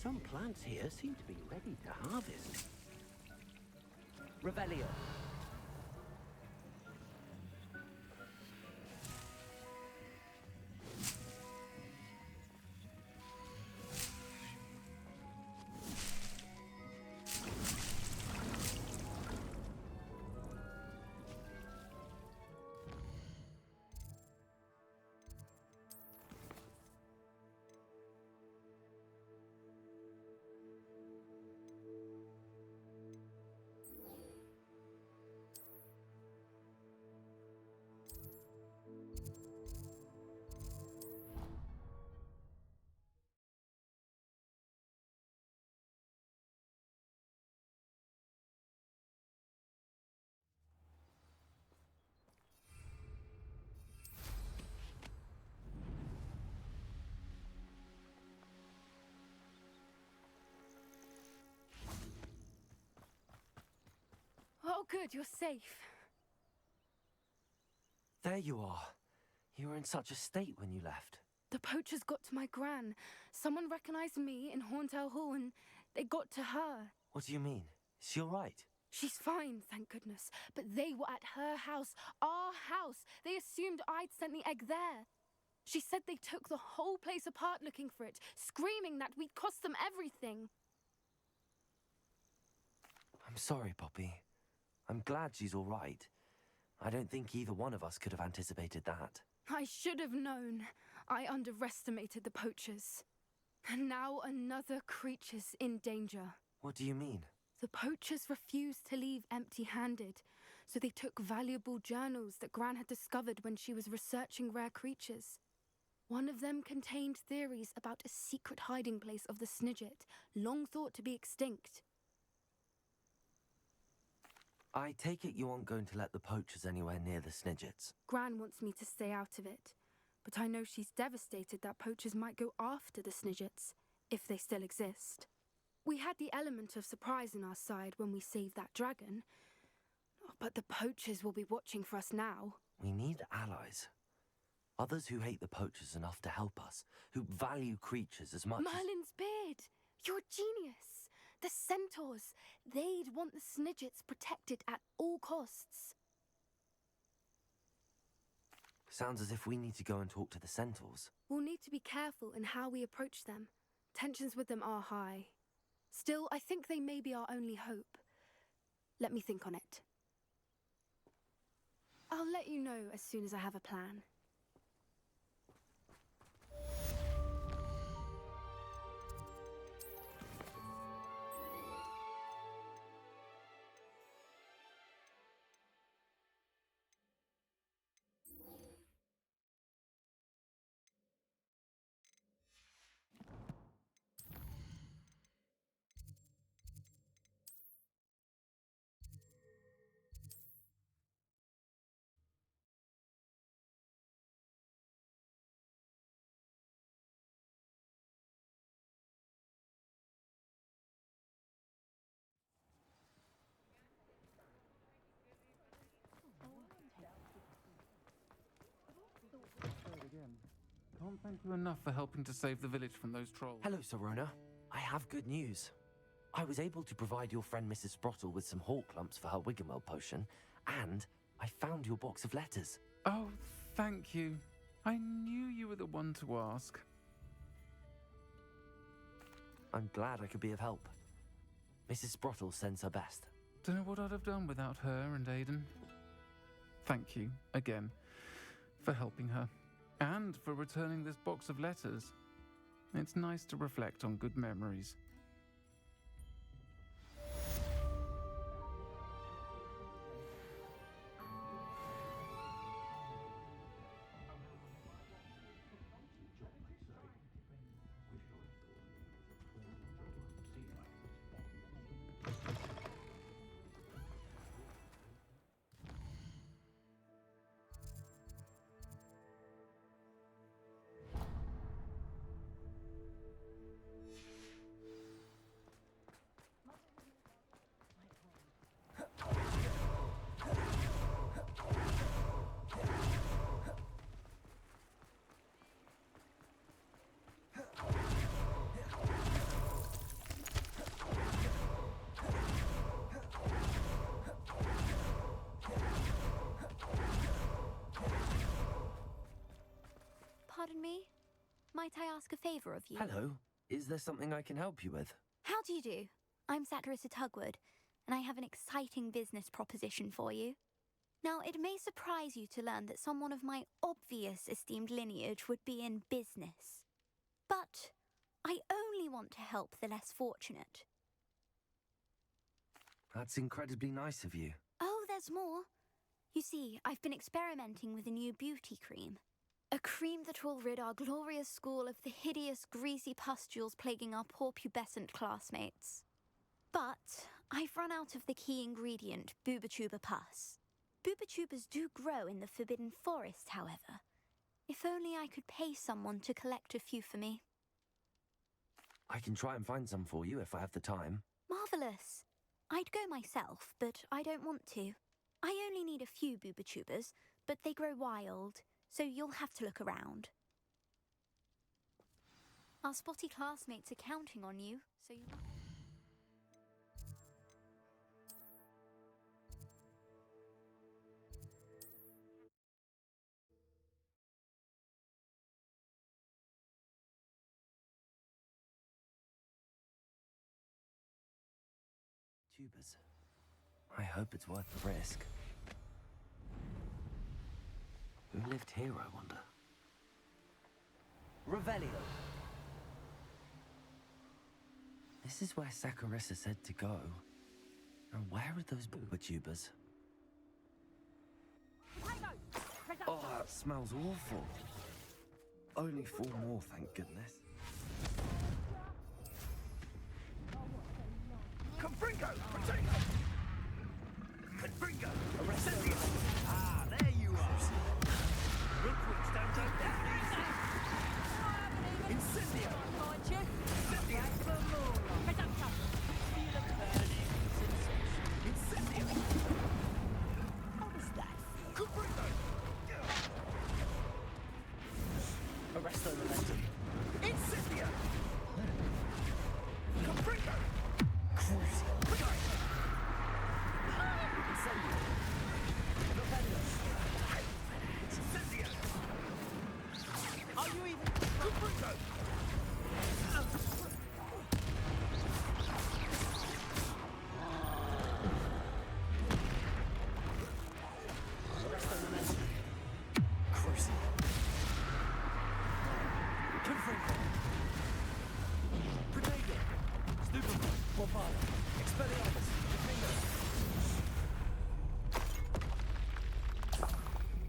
Some plants here seem to be ready to harvest. Revelio. Oh, good, you're safe. There you are. You were in such a state when you left. The poachers got to my gran. Someone recognized me in Horntail Hall and they got to her. What do you mean? Is she all right? She's fine, thank goodness. But they were at her house, our house. They assumed I'd sent the egg there. She said they took the whole place apart looking for it, screaming that we'd cost them everything. I'm sorry, Poppy. I'm glad she's all right. I don't think either one of us could have anticipated that. I should have known. I underestimated the poachers. And now another creature's in danger. What do you mean? The poachers refused to leave empty-handed, so they took valuable journals that Gran had discovered when she was researching rare creatures. One of them contained theories about a secret hiding place of the Snidget, long thought to be extinct. I take it you aren't going to let the poachers anywhere near the Snidgets. Gran wants me to stay out of it, but I know she's devastated that poachers might go after the Snidgets, if they still exist. We had the element of surprise on our side when we saved that dragon, but the poachers will be watching for us now. We need allies. Others who hate the poachers enough to help us, who value creatures as much Merlin's beard! You're a genius! The centaurs! They'd want the Snidgets protected at all costs. Sounds as if we need to go and talk to the centaurs. We'll need to be careful in how we approach them. Tensions with them are high. Still, I think they may be our only hope. Let me think on it. I'll let you know as soon as I have a plan. Can't thank you enough for helping to save the village from those trolls. Hello, Sorona. I have good news. I was able to provide your friend Mrs. Sprottle with some hawk lumps for her Wiggenweld potion, and I found your box of letters. Oh, thank you. I knew you were the one to ask. I'm glad I could be of help. Mrs. Sprottle sends her best. Don't know what I'd have done without her and Aidan. Thank you, again, for helping her. And for returning this box of letters. It's nice to reflect on good memories. Might I ask a favour of you? Hello. Is there something I can help you with? How do you do? I'm Saccharissa Tugwood, and I have an exciting business proposition for you. Now, it may surprise you to learn that someone of my obvious esteemed lineage would be in business. But I only want to help the less fortunate. That's incredibly nice of you. Oh, there's more. You see, I've been experimenting with a new beauty cream. A cream that will rid our glorious school of the hideous, greasy pustules plaguing our poor pubescent classmates. But I've run out of the key ingredient, Booba-Tuba pus. Booba-Tubas do grow in the Forbidden Forest, however. If only I could pay someone to collect a few for me. I can try and find some for you if I have the time. Marvellous. I'd go myself, but I don't want to. I only need a few Booba-Tubas, but they grow wild, so you'll have to look around. Our spotty classmates are counting on you, so you... Tubers. I hope it's worth the risk. Who lived here, I wonder? Revelio. This is where Saccharissa said to go. Now, where are those Booba-Tubas? Oh, that smells awful. Only 4 more, thank goodness. Confringo! Potato! Confringo! Incendio! Ah, there you are! Rookwoods don't go down easy! Incendio! Incendio! Feel a burning sensation. Incendio! How does that feel? Confringo! Arresto momentum. Incendio! Confringo! Are you even...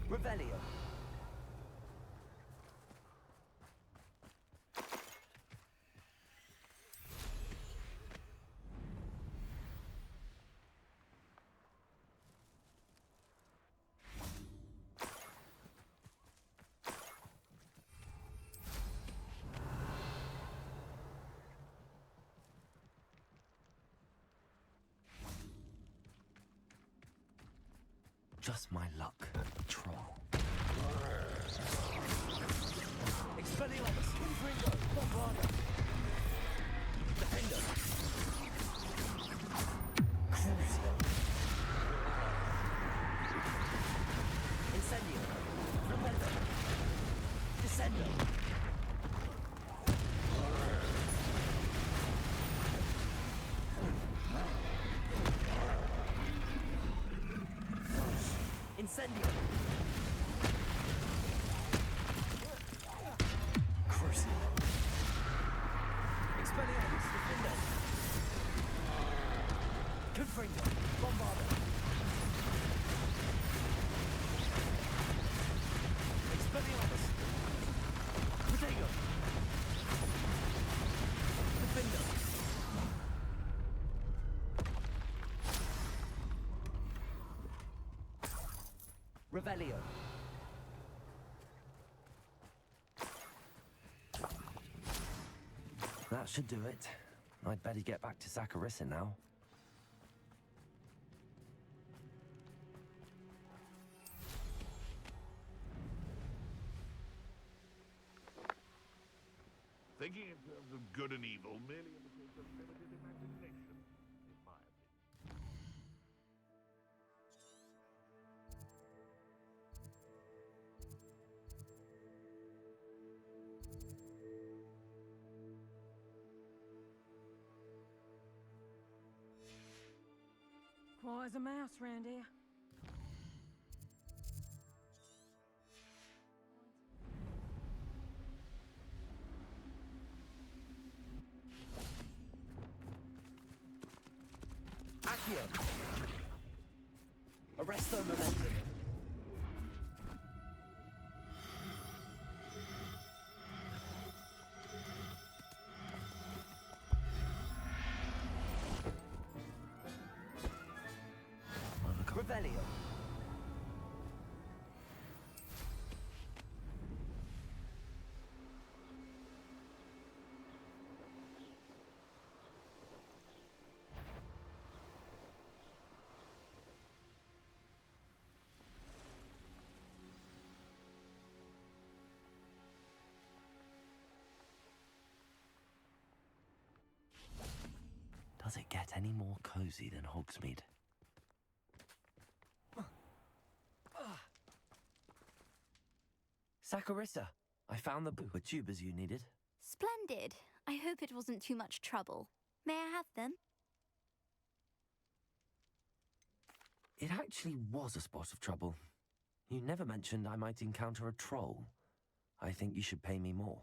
Revelio. Just my luck, troll. Expelliarmus, Confringo, Bombarda. Defender. Crucio. Incendio. Repello. Descendo. Incendio. Crucio. Expelliarmus, Defender. Confringo, Bombarda. Expelliarmus. Protego. Defender. Revelio. That should do it. I'd better get back to Saccharissa now. Thinking in terms of good and evil merely indicates a limited imagination, in my opinion. dry as a mouse round here. Accio! Arresto momentum! Revelio! Does it get any more cozy than Hogsmeade? Saccharissa, I found the tubers you needed. Splendid. I hope it wasn't too much trouble. May I have them? It actually was a spot of trouble. You never mentioned I might encounter a troll. I think you should pay me more.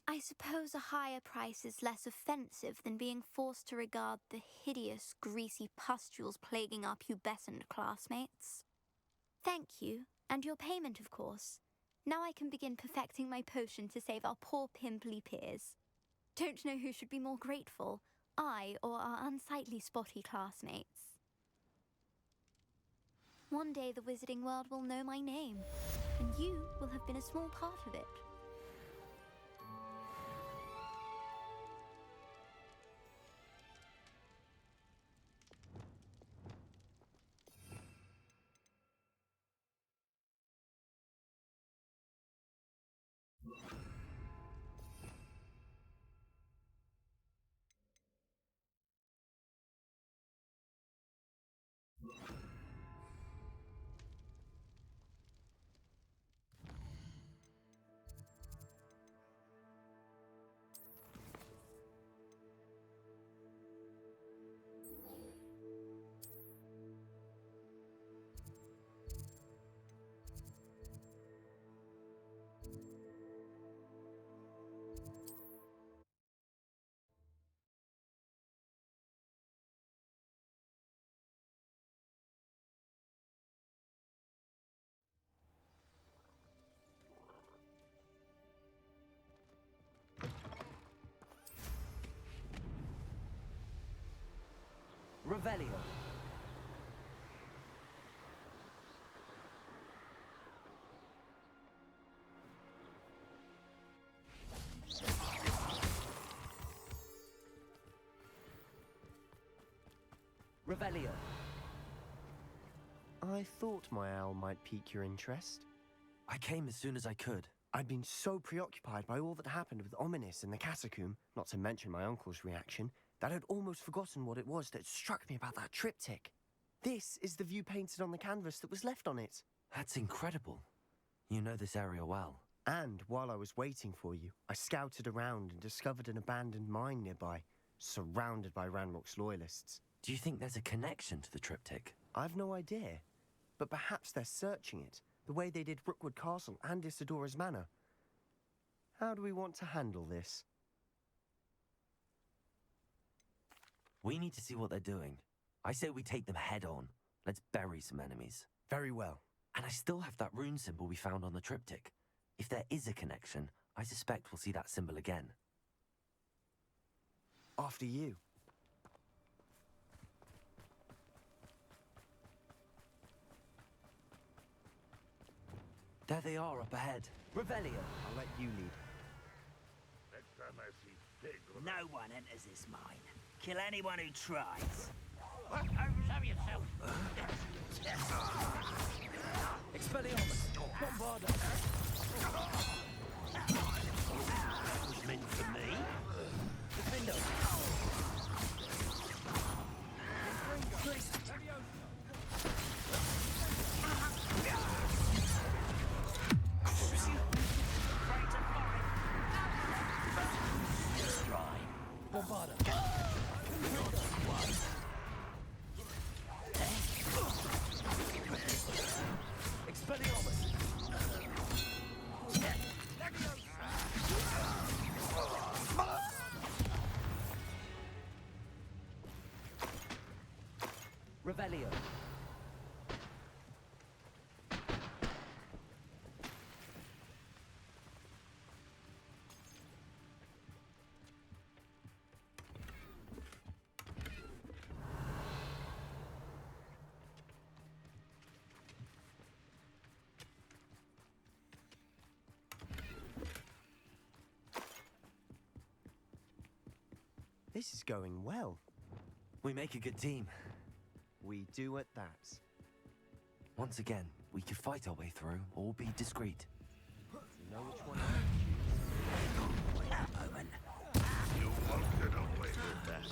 I suppose a higher price is less offensive than being forced to regard the hideous, greasy pustules plaguing our pubescent classmates. Thank you, and your payment, of course. Now I can begin perfecting my potion to save our poor pimply peers. Don't know who should be more grateful, I or our unsightly spotty classmates. One day the wizarding world will know my name, and you will have been a small part of it. Revelio. Revelio. I thought my owl might pique your interest. I came as soon as I could. I'd been so preoccupied by all that happened with Ominis in the catacomb, not to mention my uncle's reaction, that I'd almost forgotten what it was that struck me about that triptych. This is the view painted on the canvas that was left on it. That's incredible. You know this area well. And while I was waiting for you, I scouted around and discovered an abandoned mine nearby, surrounded by Ranrock's loyalists. Do you think there's a connection to the triptych? I've no idea, but perhaps they're searching it, the way they did Rookwood Castle and Isidora's Manor. How do we want to handle this? We need to see what they're doing. I say we take them head on. Let's bury some enemies. Very well. And I still have that rune symbol we found on the triptych. If there is a connection, I suspect we'll see that symbol again. After you. There they are up ahead. Revelio. I'll let you lead. Next time I see pig or No one enters this mine. Kill anyone who tries. Expelliarmus. Bombarda. That was meant for me. Defendo. Afraid to fight. Just try. Bombarda. This is going well. We make a good team. We do at that. Once again, we could fight our way through or be discreet. You know which one? You won't get away with that.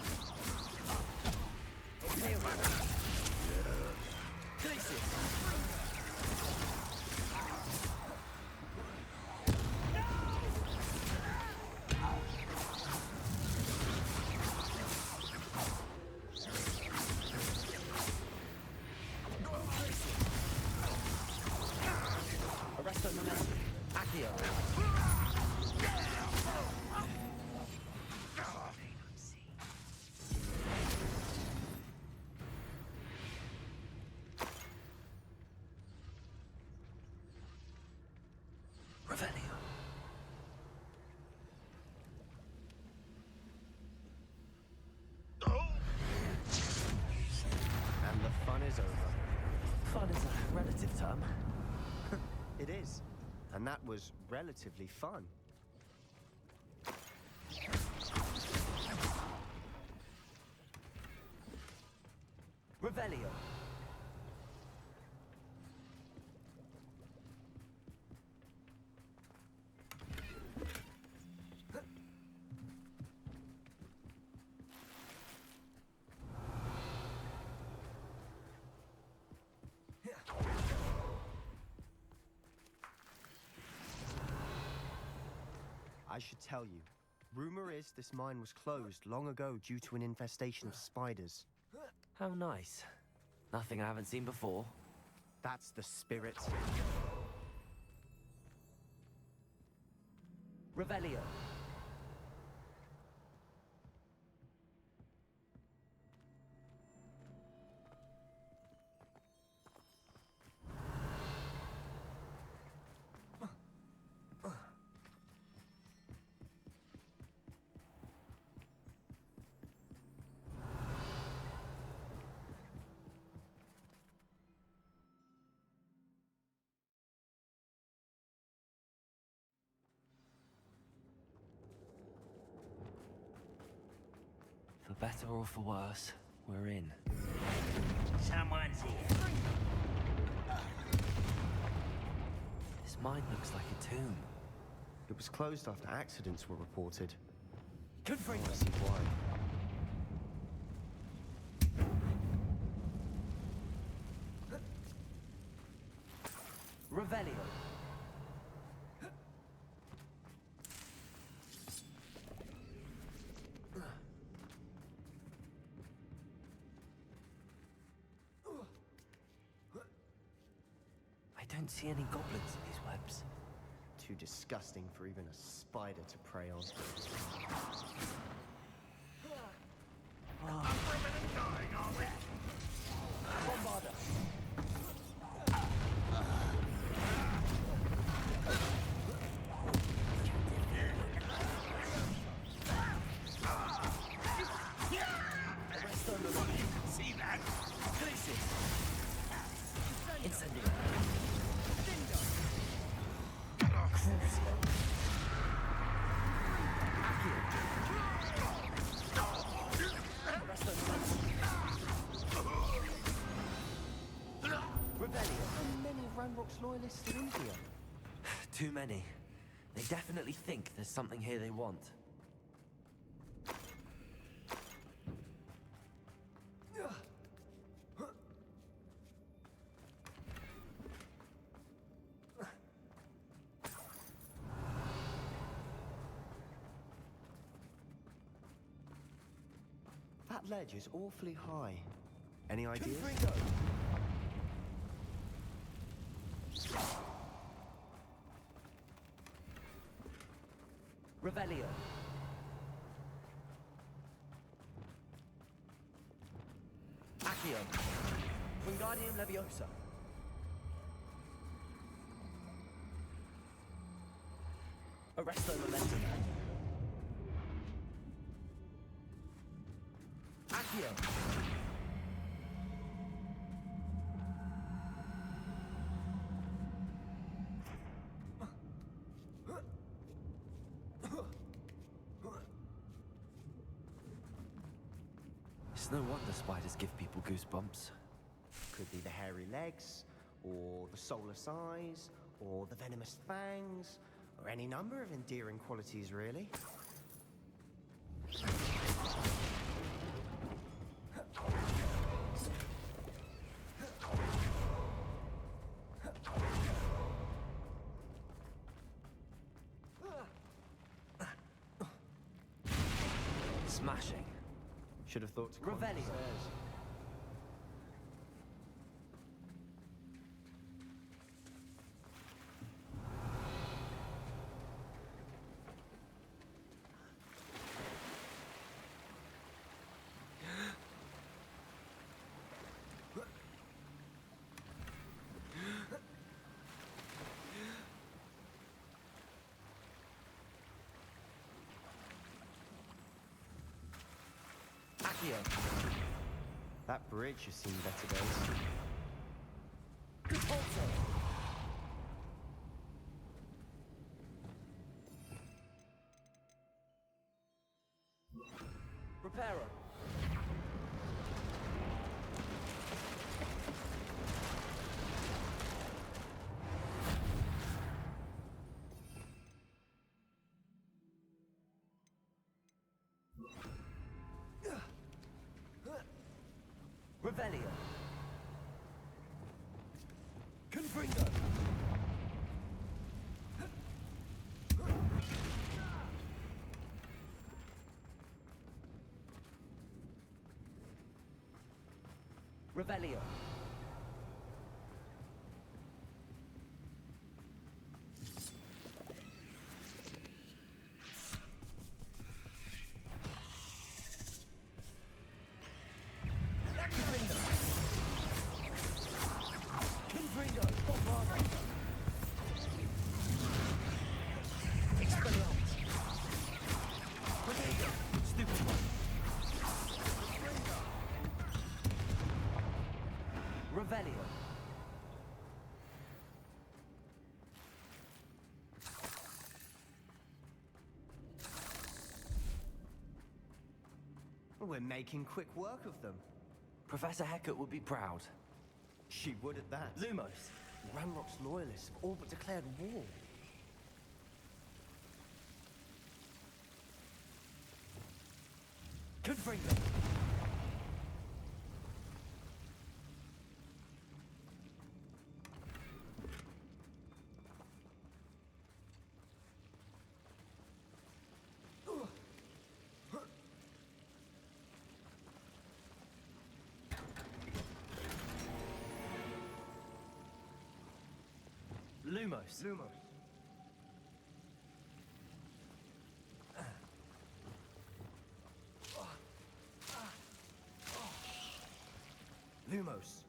Arresto momentum. Accio. Revelio. And the fun is over. Fun is a relative term. It is. And that was relatively fun. Revelio. I should tell you. Rumor is this mine was closed long ago due to an infestation of spiders. How nice. Nothing I haven't seen before. That's the spirit. Revelio. For better or for worse, we're in. Someone's here. This mine looks like a tomb. It was closed after accidents were reported. Good for I see why. Revelio. I don't see any goblins in these webs. Too disgusting for even a spider to prey on. Bombarder. See that? Crisis. Incendio. Crucio. Accio. Arresto Revelio. How many Ranrock's loyalists are in here? Too many. They definitely think there's something here they want. That ledge is awfully high. Any ideas? Revelio. Accio. Wingardium Leviosa. Arresto Momentum. Accio. It's no wonder spiders give people goosebumps. Could be the hairy legs, or the soulless eyes, or the venomous fangs, or any number of endearing qualities, really. Smashing. Should have thought to climb the Revelio. stairs. Accio. That bridge has seen better days. Repulsor. Reparo. Revelio. Confringo. Revelio. Revelio. We're making quick work of them. Professor Hecat would be proud. She would at that. Lumos. Ranrock's loyalists have all but declared war. Confringo. Lumos. Lumos. Lumos.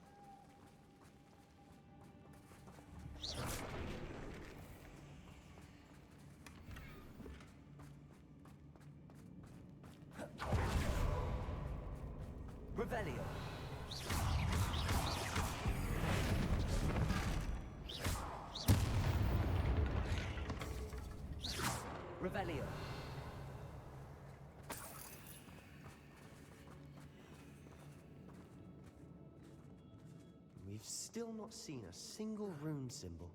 Revelio. Revelio. We've still not seen a single rune symbol.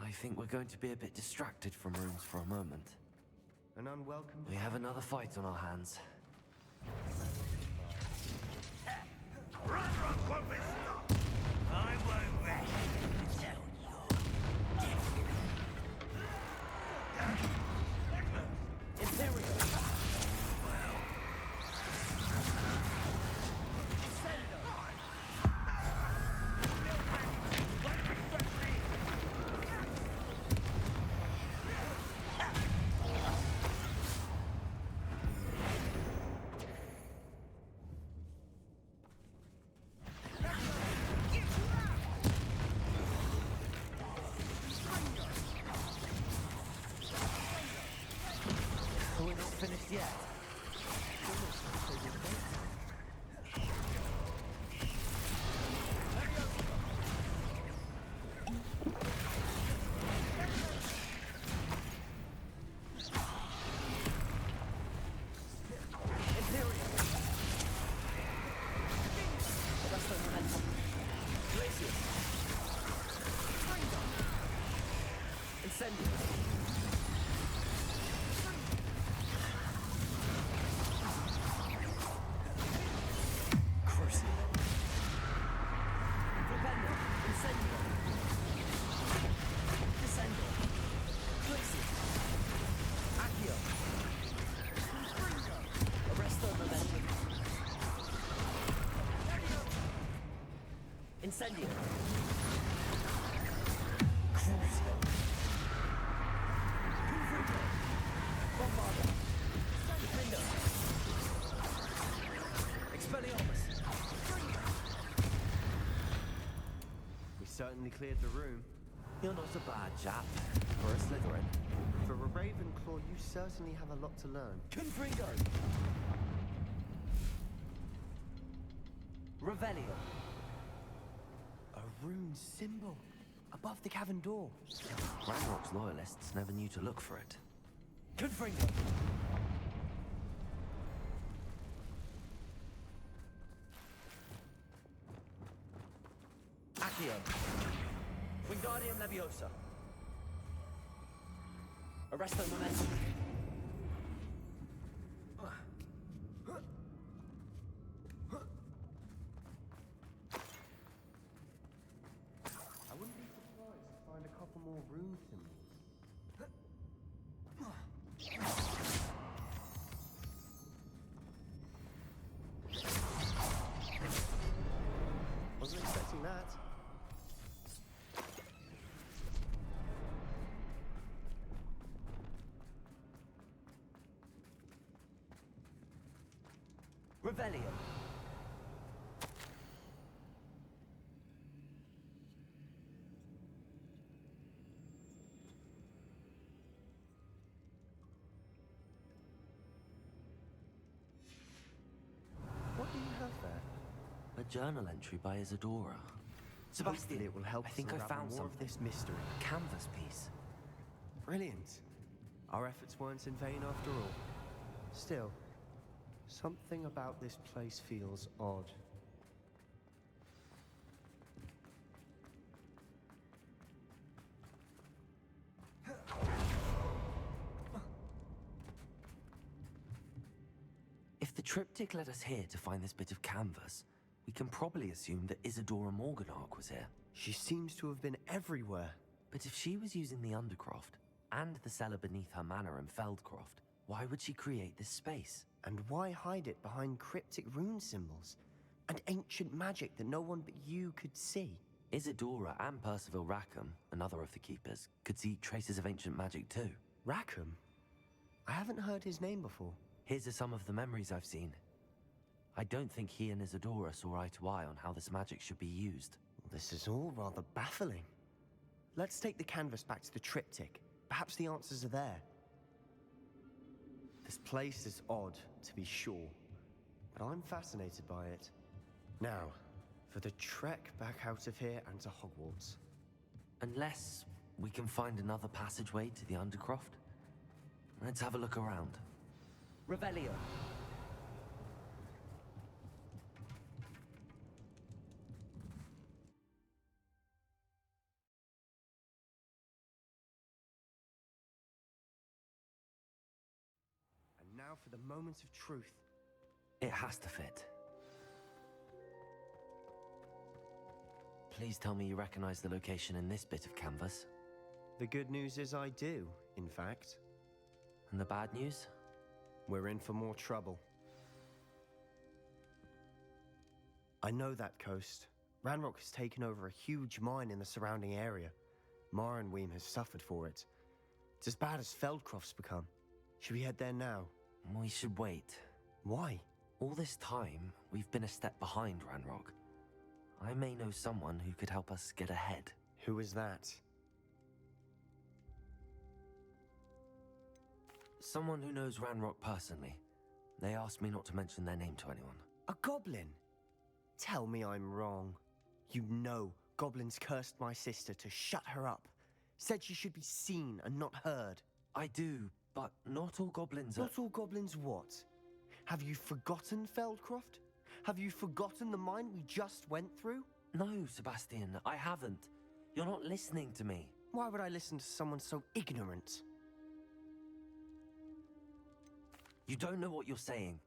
I think we're going to be a bit distracted from runes for a moment. An unwelcome... We have another fight on our hands. Ranrock won't be stopped! I won't rest until you're dead. Imperial. We're not finished yet. Incendio. Crucio. Flipendo. Incendio. Descendo. Crucio. Accio. Arresto momentum. Incendio. Crucio. Confringo. Bombarda. Defendo. Expelliarmus. We certainly cleared the room. You're not a bad chap for a Slytherin. For a Ravenclaw, you certainly have a lot to learn. Confringo. Revelio. A rune symbol above the cavern door. Ranrock's loyalists never knew to look for it. Confringo. Accio. Wingardium Leviosa. Arresto momentum. I wouldn't be surprised to find a couple more rune symbols. Wasn't expecting that. Revelio. What do you have there? A journal entry by Isadora. Hopefully Sebastian, it will help I us think I unravel found more something. of this mystery. A canvas piece. Brilliant. Our efforts weren't in vain after all. Still, something about this place feels odd. If the triptych led us here to find this bit of canvas, we can probably assume that Isadora Morganach was here. She seems to have been everywhere. But if she was using the Undercroft, and the cellar beneath her manor in Feldcroft, why would she create this space? And why hide it behind cryptic rune symbols? And ancient magic that no one but you could see? Isadora and Percival Rackham, another of the Keepers, could see traces of ancient magic too. Rackham? I haven't heard his name before. His are some of the memories I've seen. I don't think he and Isadora saw eye to eye on how this magic should be used. This is all rather baffling. Let's take the canvas back to the triptych. Perhaps the answers are there. This place is odd, to be sure, but I'm fascinated by it. Now, for the trek back out of here and to Hogwarts. Unless we can find another passageway to the Undercroft. Let's have a look around. Revelio. And now for the moment of truth. It has to fit. Please tell me you recognize the location in this bit of canvas. The good news is I do, in fact. And the bad news? We're in for more trouble. I know that coast. Ranrock has taken over a huge mine in the surrounding area. Mornweem has suffered for it. It's as bad as Feldcroft's become. Should we head there now? We should wait. Why? All this time, we've been a step behind Ranrock. I may know someone who could help us get ahead. Who is that? Someone who knows Ranrock personally. They asked me not to mention their name to anyone. A goblin? Tell me I'm wrong. You know goblins cursed my sister to shut her up. Said she should be seen and not heard. I do, but not all goblins are... Not all goblins what? Have you forgotten Feldcroft? Have you forgotten the mine we just went through? No, Sebastian, I haven't. You're not listening to me. Why would I listen to someone so ignorant? You don't know what you're saying.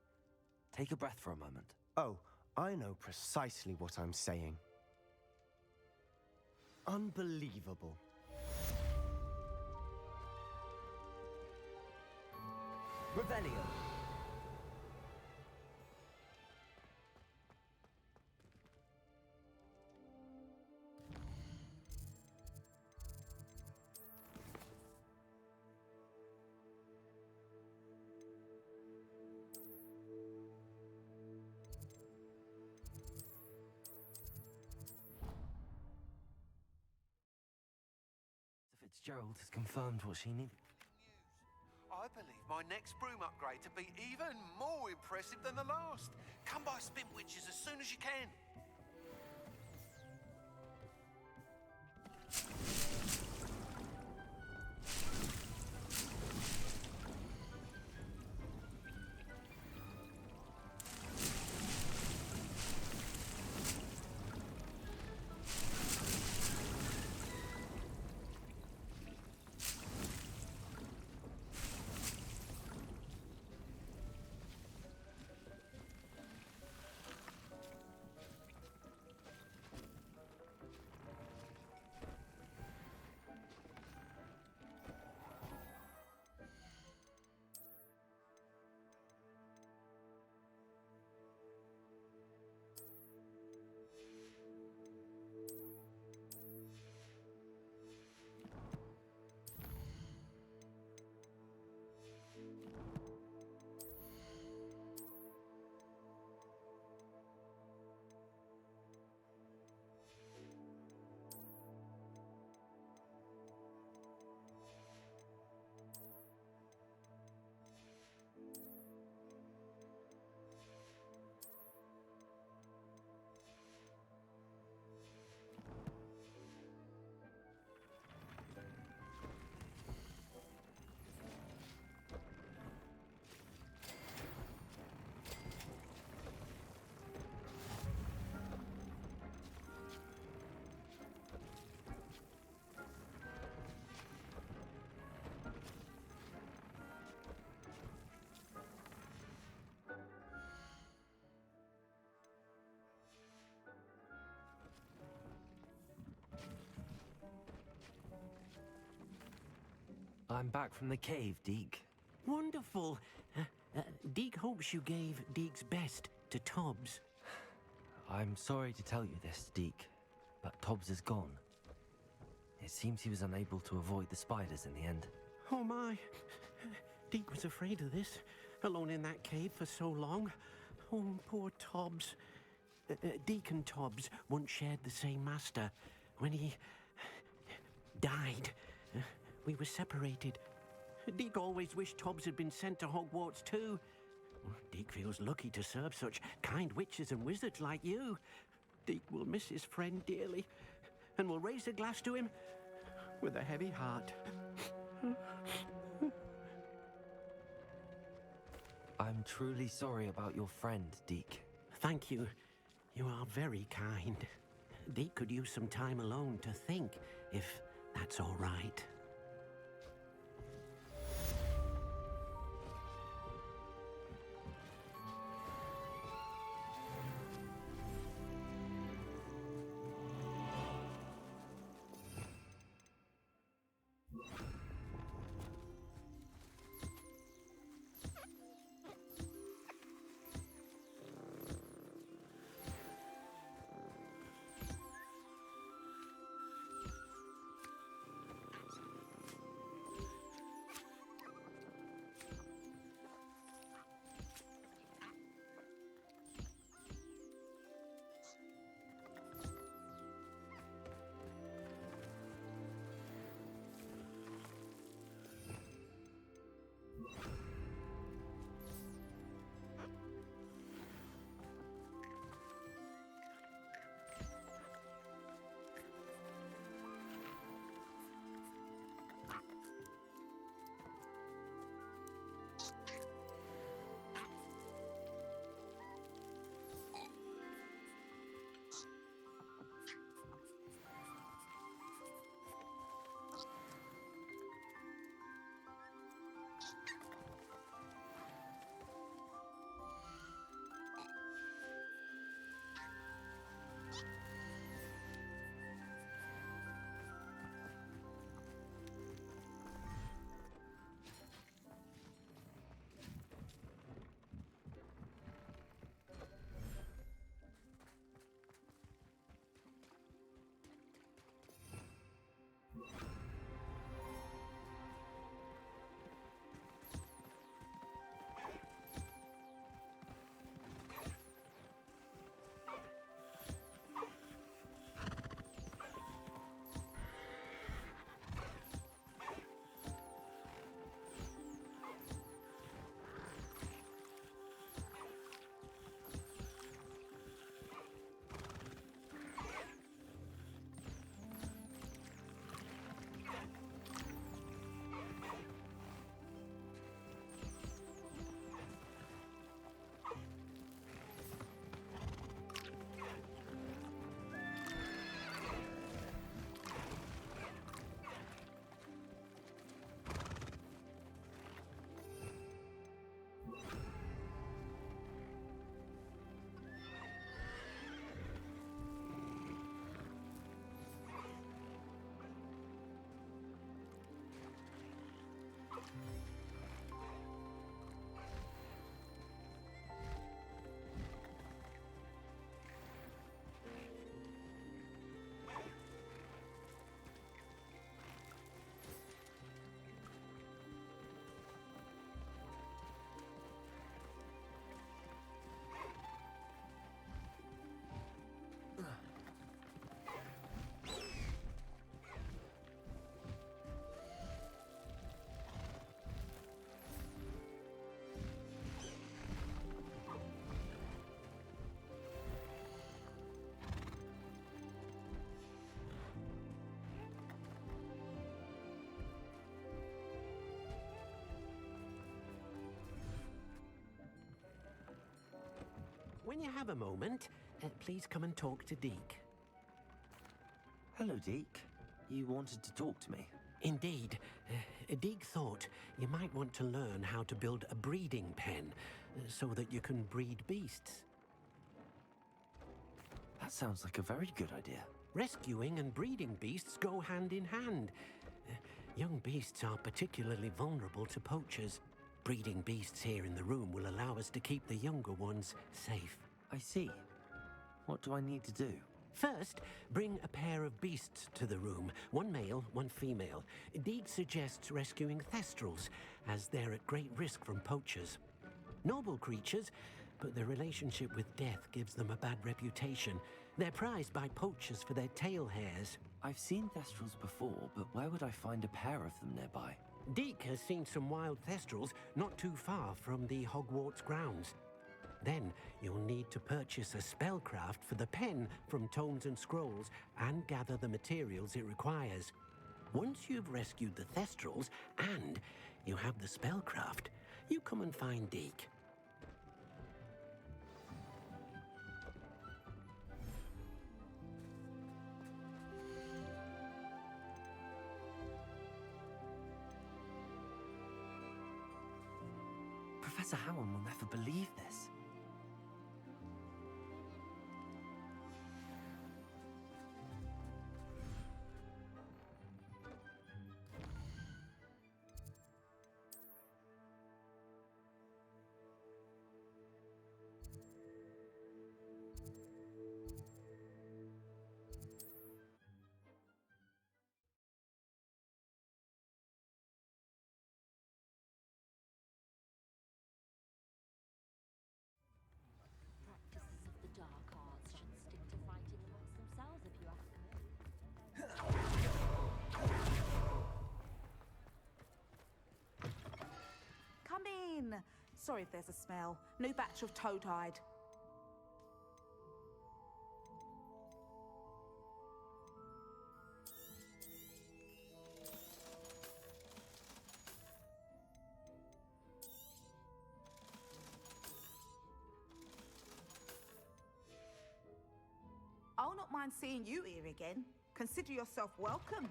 Take a breath for a moment. Oh, I know precisely what I'm saying. Unbelievable. Revelio! Fitzgerald has confirmed what she needed. I believe my next broom upgrade to be even more impressive than the last. Come by Spin Witches as soon as you can. I'm back from the cave, Deke. Wonderful. Deke hopes you gave Deke's best to Tobbs. I'm sorry to tell you this, Deke, but Tobbs is gone. It seems he was unable to avoid the spiders in the end. Oh my. Deke was afraid of this, alone in that cave for so long. Oh, poor Tobbs. Deke and Tobbs once shared the same master. When he died, we were separated. Deke always wished Tobbs had been sent to Hogwarts too. Deke feels lucky to serve such kind witches and wizards like you. Deke will miss his friend dearly, and will raise a glass to him with a heavy heart. I'm truly sorry about your friend, Deke. Thank you. You are very kind. Deke could use some time alone to think, if that's all right. when you have a moment, please come and talk to Deke. Hello, Deke. You wanted to talk to me? Indeed. Deke thought you might want to learn how to build a breeding pen so that you can breed beasts. That sounds like a very good idea. Rescuing and breeding beasts go hand in hand. Young beasts are particularly vulnerable to poachers. Breeding beasts here in the room will allow us to keep the younger ones safe. I see. What do I need to do? First, bring a pair of beasts to the room. One male, one female. Deke suggests rescuing thestrals, as they're at great risk from poachers. Noble creatures, but their relationship with death gives them a bad reputation. They're prized by poachers for their tail hairs. I've seen thestrals before, but where would I find a pair of them nearby? Deke has seen some wild thestrals not too far from the Hogwarts grounds. Then you'll need to purchase a spellcraft for the pen from Tomes and Scrolls and gather the materials it requires. Once you've rescued the thestrals and you have the spellcraft, you come and find Deke. Professor Howard will never believe this. Practices of the dark arts should stick to fighting amongst themselves, if you ask me. Come in. Sorry if there's a smell. New batch of toad-hide. I'll not mind seeing you here again. Consider yourself welcome.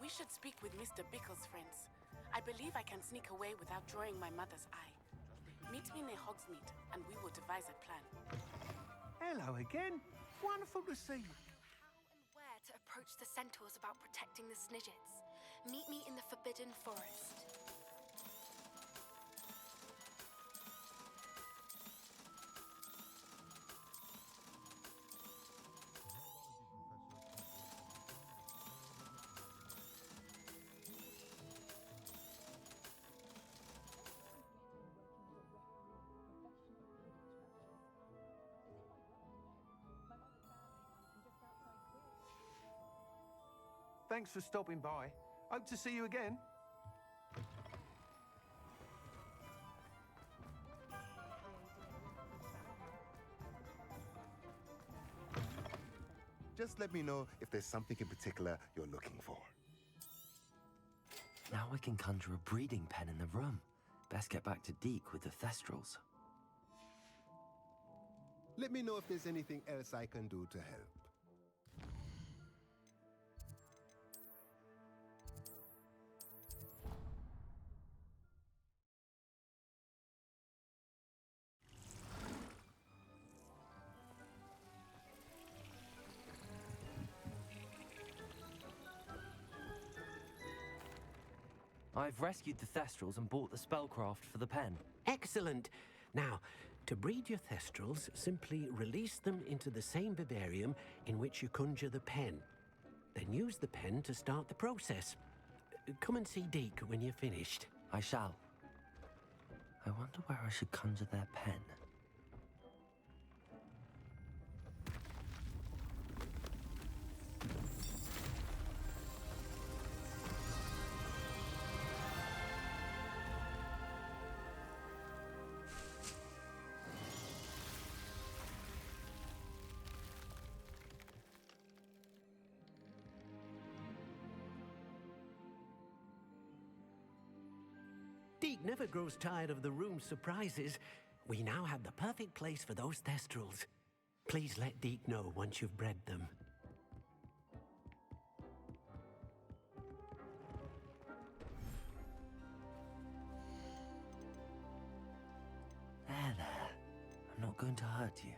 We should speak with Mr. Bickle's friends. I believe I can sneak away without drawing my mother's eye. Meet me near Hogsmeade, and we will devise a plan. Hello again. Wonderful to see you. How and where to approach the centaurs about protecting the Snidgets. Meet me in the Forbidden Forest. Thanks for stopping by. Hope to see you again. Just let me know if there's something in particular you're looking for. Now I can conjure a breeding pen in the room. Best get back to Deke with the thestrals. Let me know if there's anything else I can do to help. I've rescued the thestrals and bought the spellcraft for the pen. Excellent. Now, to breed your thestrals, simply release them into the same vivarium in which you conjure the pen. Then use the pen to start the process. Come and see Deke when you're finished. I shall. I wonder where I should conjure their pen. Deek never grows tired of the room's surprises. We now have the perfect place for those thestrals. Please let Deek know once you've bred them. There. I'm not going to hurt you.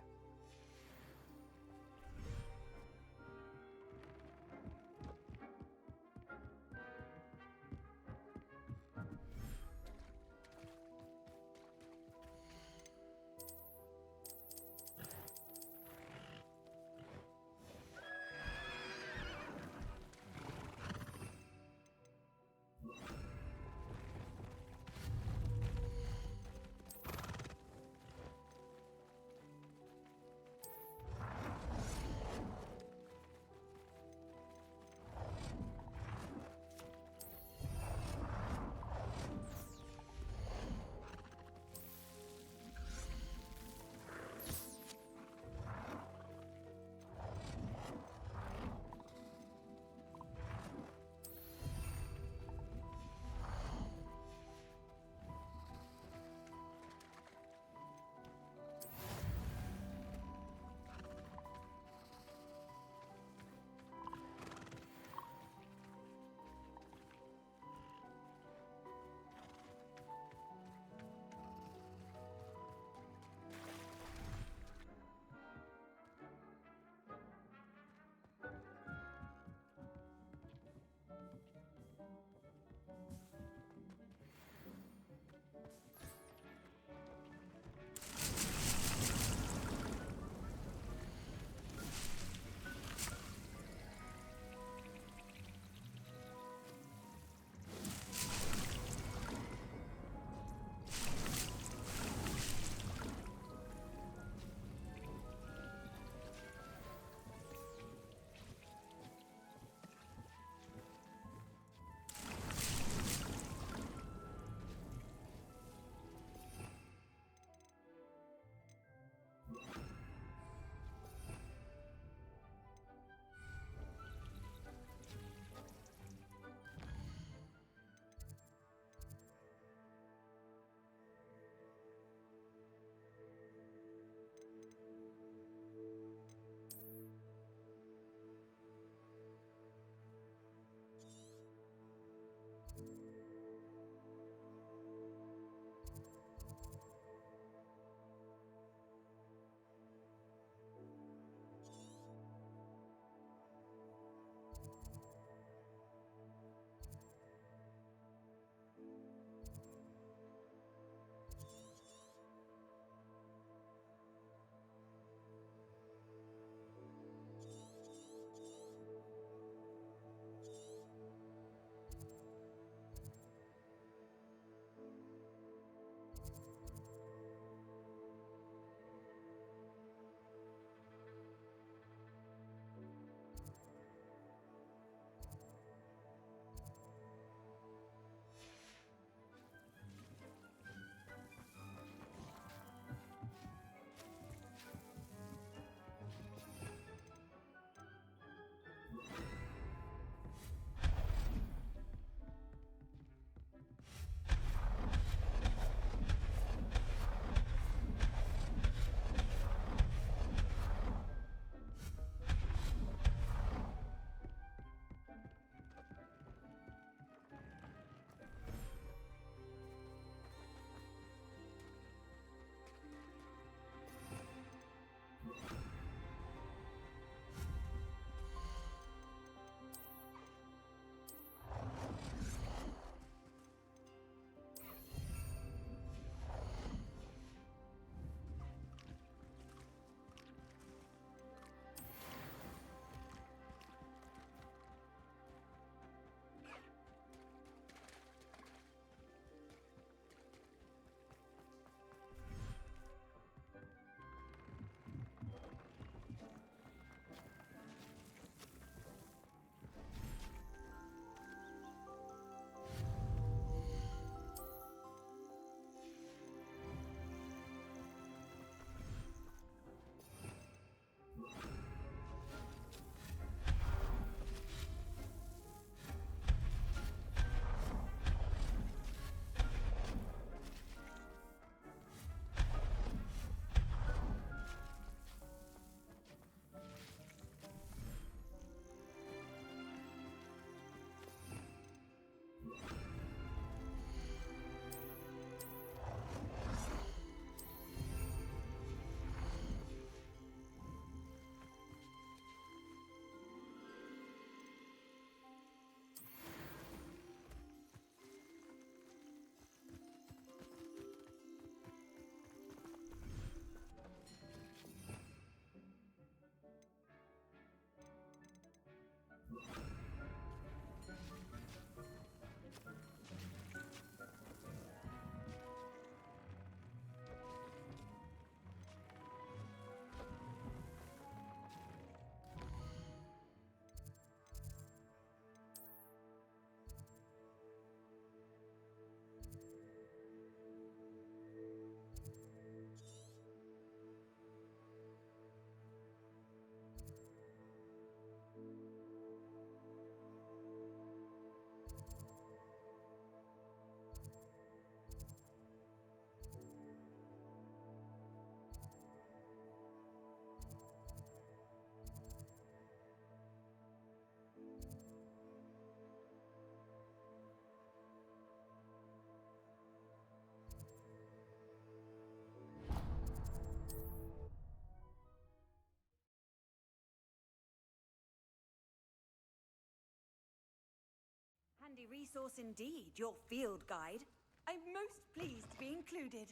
Handy resource indeed, your field guide. I'm most pleased to be included.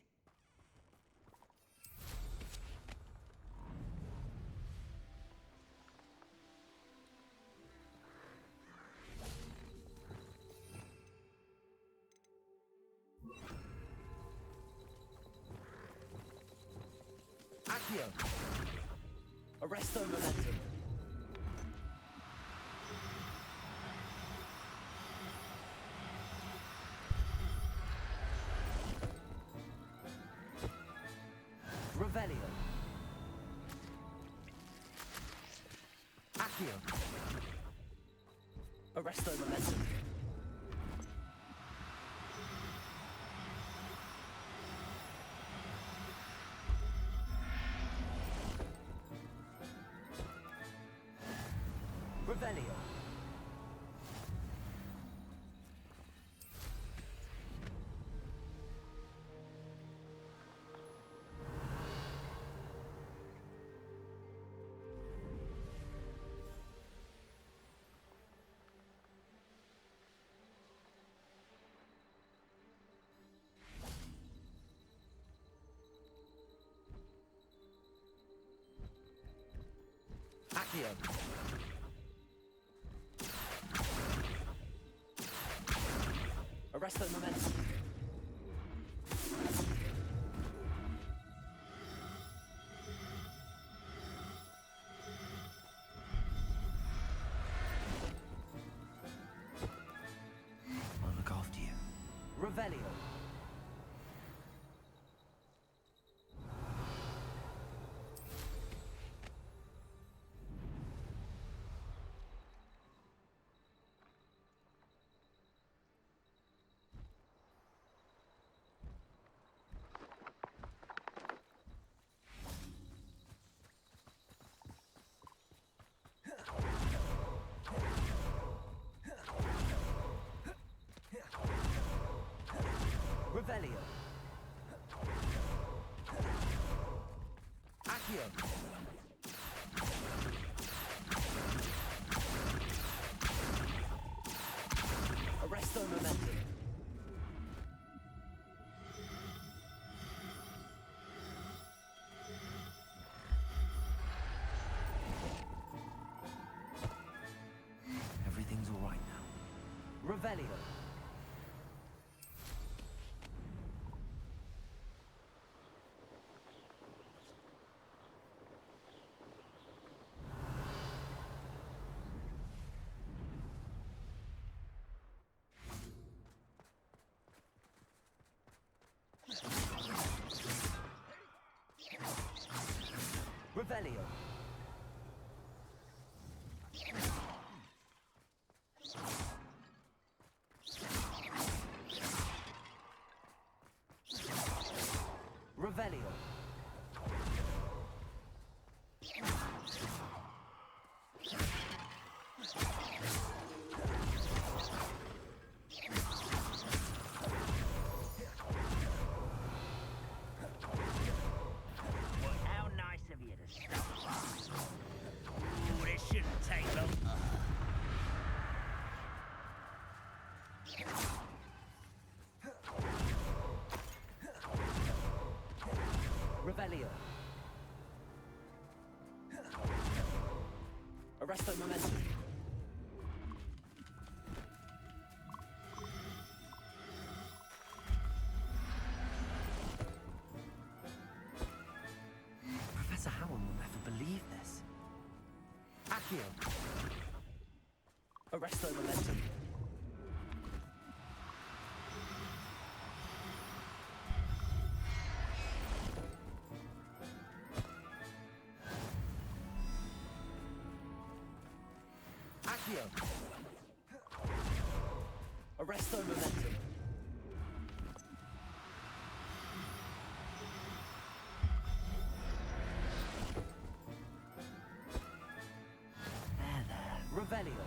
Accio! Arresto momentum! Revelio! Accio! Arresto momentum! Revelio! Accio! Arresto momentum! I'll look after you. Revelio! Revelio! Accio! Arresto momentum! Everything's all right now. Revelio! Revelio! Revelio! How nice of you to stop by. Ooh, this shouldn't take long. Revelio! Arresto momentum! Arresto momentum. Accio. Arresto momentum. There. Revelio.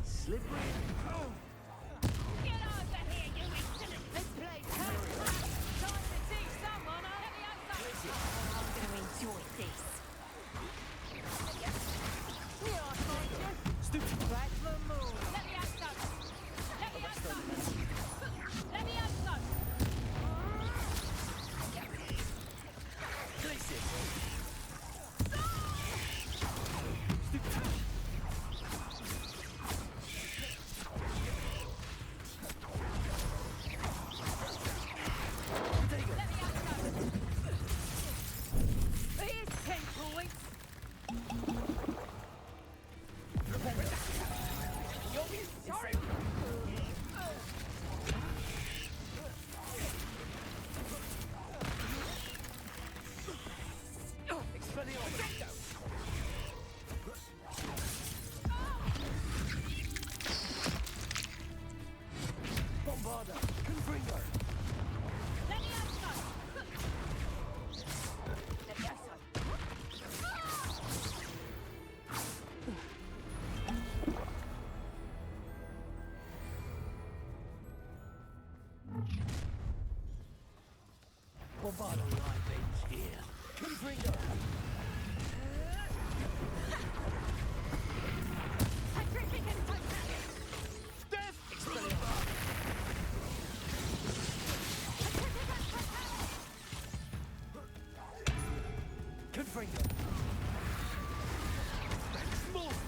Slippery. Get over here, you insolent! Let's play time to teach someone on heavy outside! I'm gonna enjoy this. Yeah, I find you. Stupid. Back the moon. Let me out, son. Let me out, son. Let me out, son. Glacius. Here's 10 points. You'll be sorry. Bombarda. Confringo. Let me out, son. Let me out, son. Bombarda. Live ends here. Confringo. Confringo. Move.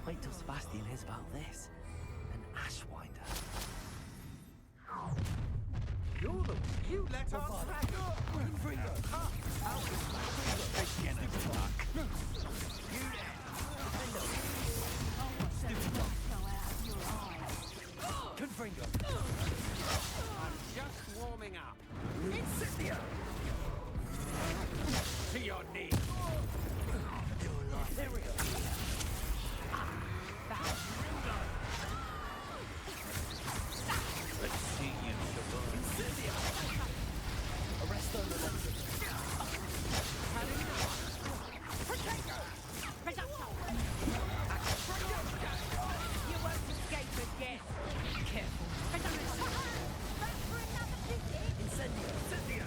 Wait till Sebastian hears about this. An Ashwinder. You let us back up! Confringo. Beginner luck. You Confringo. I'm just warming up. Incendio. To your knees. Ethereal. Let's see you survive. Incendio. Arresto momentum. You won't escape again. Careful. Incendio. Incendio.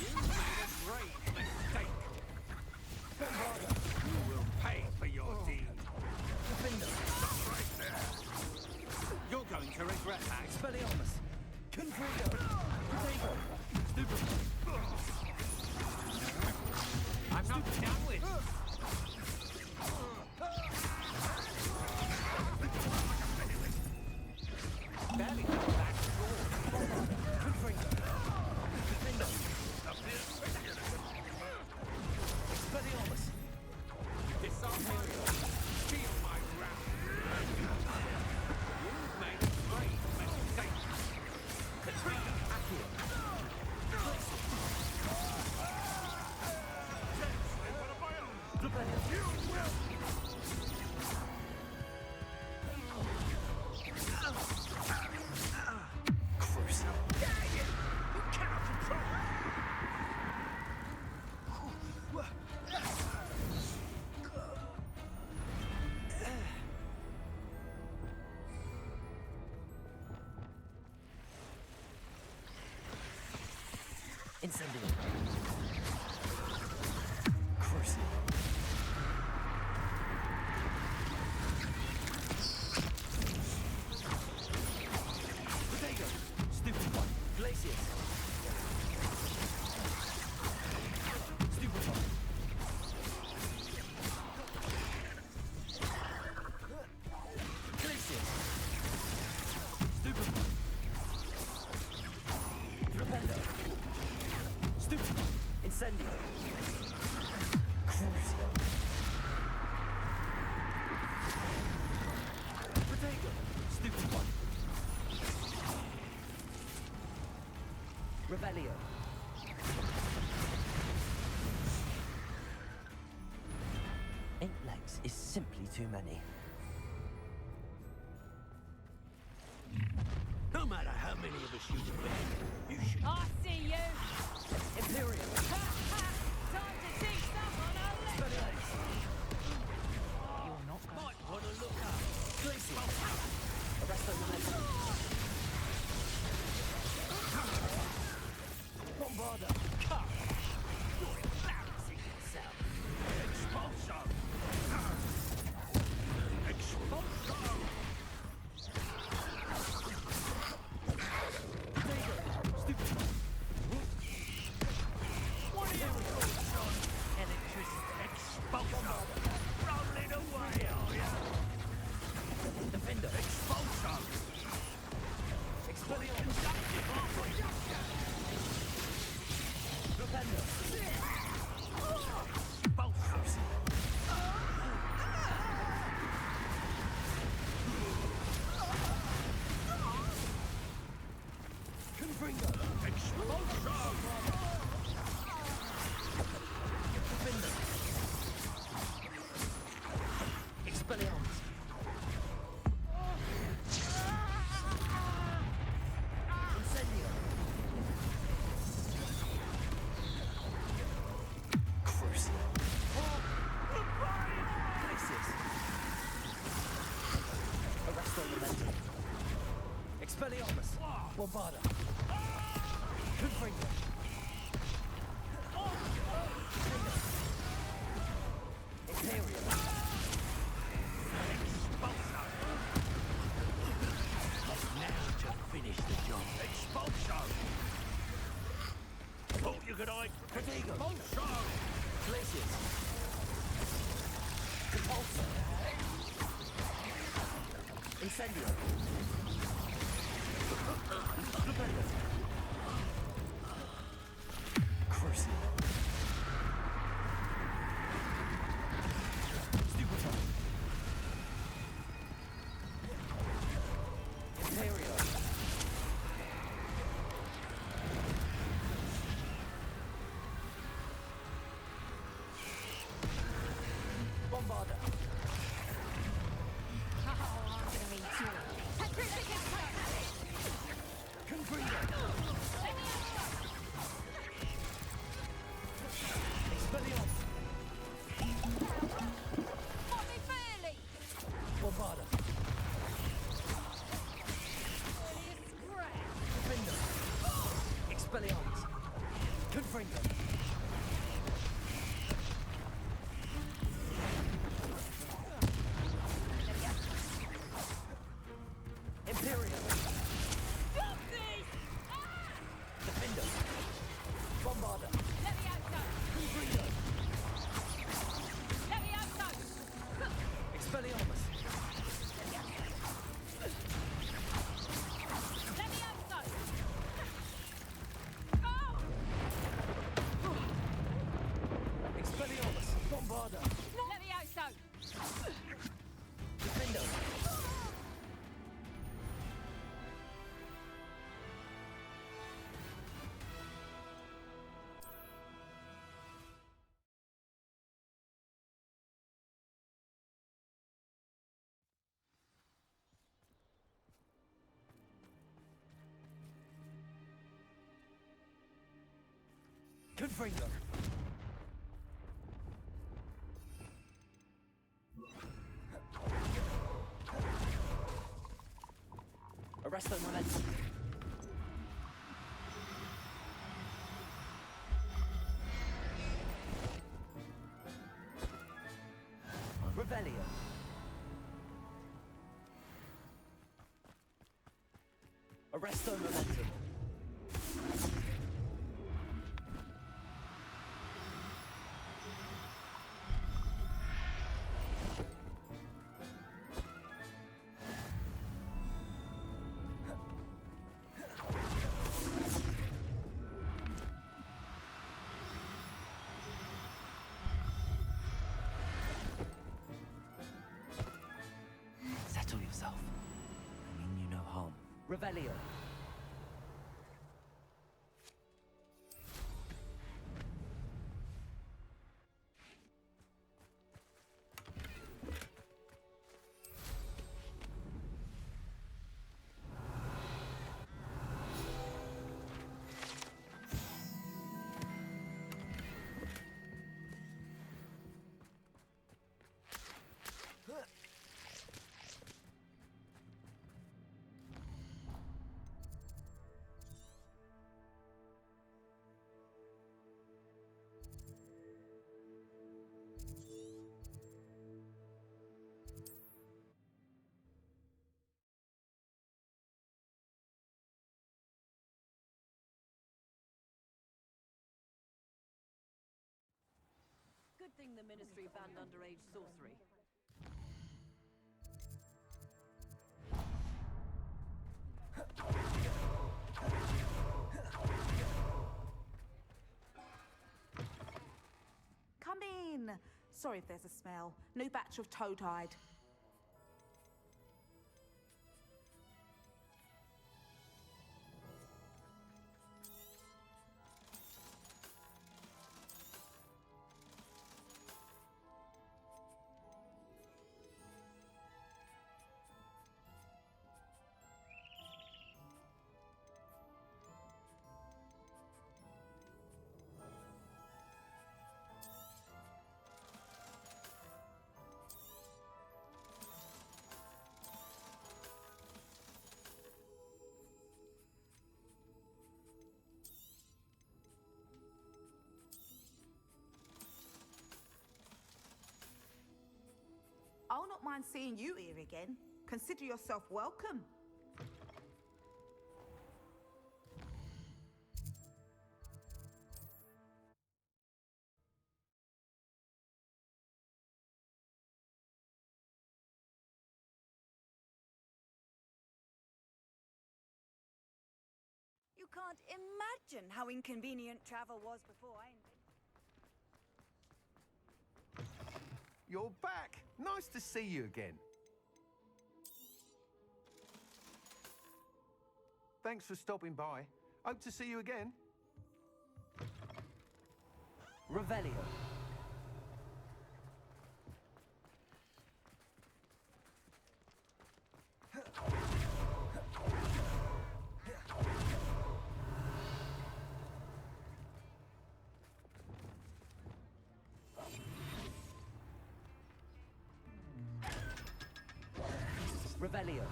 You made a great mistake. Bombarda. You will pay for your deed. Defender. Right there. You're going to regret that. Expelliarmus. Confringo. Protego. Stupid. Incendio. Crucial. Protego. Stupid one. Glacius. Stupid one. Glacius. Stupid one. Rependo. Stupid one. Incendio. Crucial. Protego. Stupid one. Rebellio. 8 legs is simply too many. No matter how many of us you defend, you should... I see you! Imperial. Ha ha! Time to teach someone a lesson! You're not going Might want to look up. Glacius. Arresto Momentum. Bombarda. Cut. You're embarrassing yourself. Expulso! Expulso! Stupid. What are you doing, son? Electricity. Expulso! Rolling away, are ya? Defender. Expulso! Expelliarmus. Conductive, aren't we? Rependo. Expulso! Confringo. Expulso! Defender. Expelliarmus. Incendio. Crucial. Glacius. Arresto Momentum. Expelliarmus. Bombarda. Confringo. Imperial. Now to finish the job. Expulso! Thought you could hide from Protego. Expulso! Glacius. Compulsor. Incendio. Rependo. Crucial. Stupefy. Imperial. Bombarda. Oh, I'm gonna enjoy this. Confringo. Expelliarmus. Bobby Fairley! Bombarda. Defender. Expelliarmus. Confringo. Imperial. Stop this! Defender. Bombarda. Let me out, son! Confringo. Let me out, son! Expelliarmus. Let me out, son! Oh! Expelliarmus. Bombarda. Let me out, son! Defender. Confringo. Arresto Momentum. Revelio. Arresto momentum. Settle yourself. I mean you no harm. Revelio. Good thing the Ministry banned underage sorcery. Come in. Sorry if there's a smell. New batch of toad-hide. I'll not mind seeing you here again. Consider yourself welcome. You can't imagine how inconvenient travel was before I invented. You're back. Nice to see you again. Thanks for stopping by. Hope to see you again. Revelio. Revelio.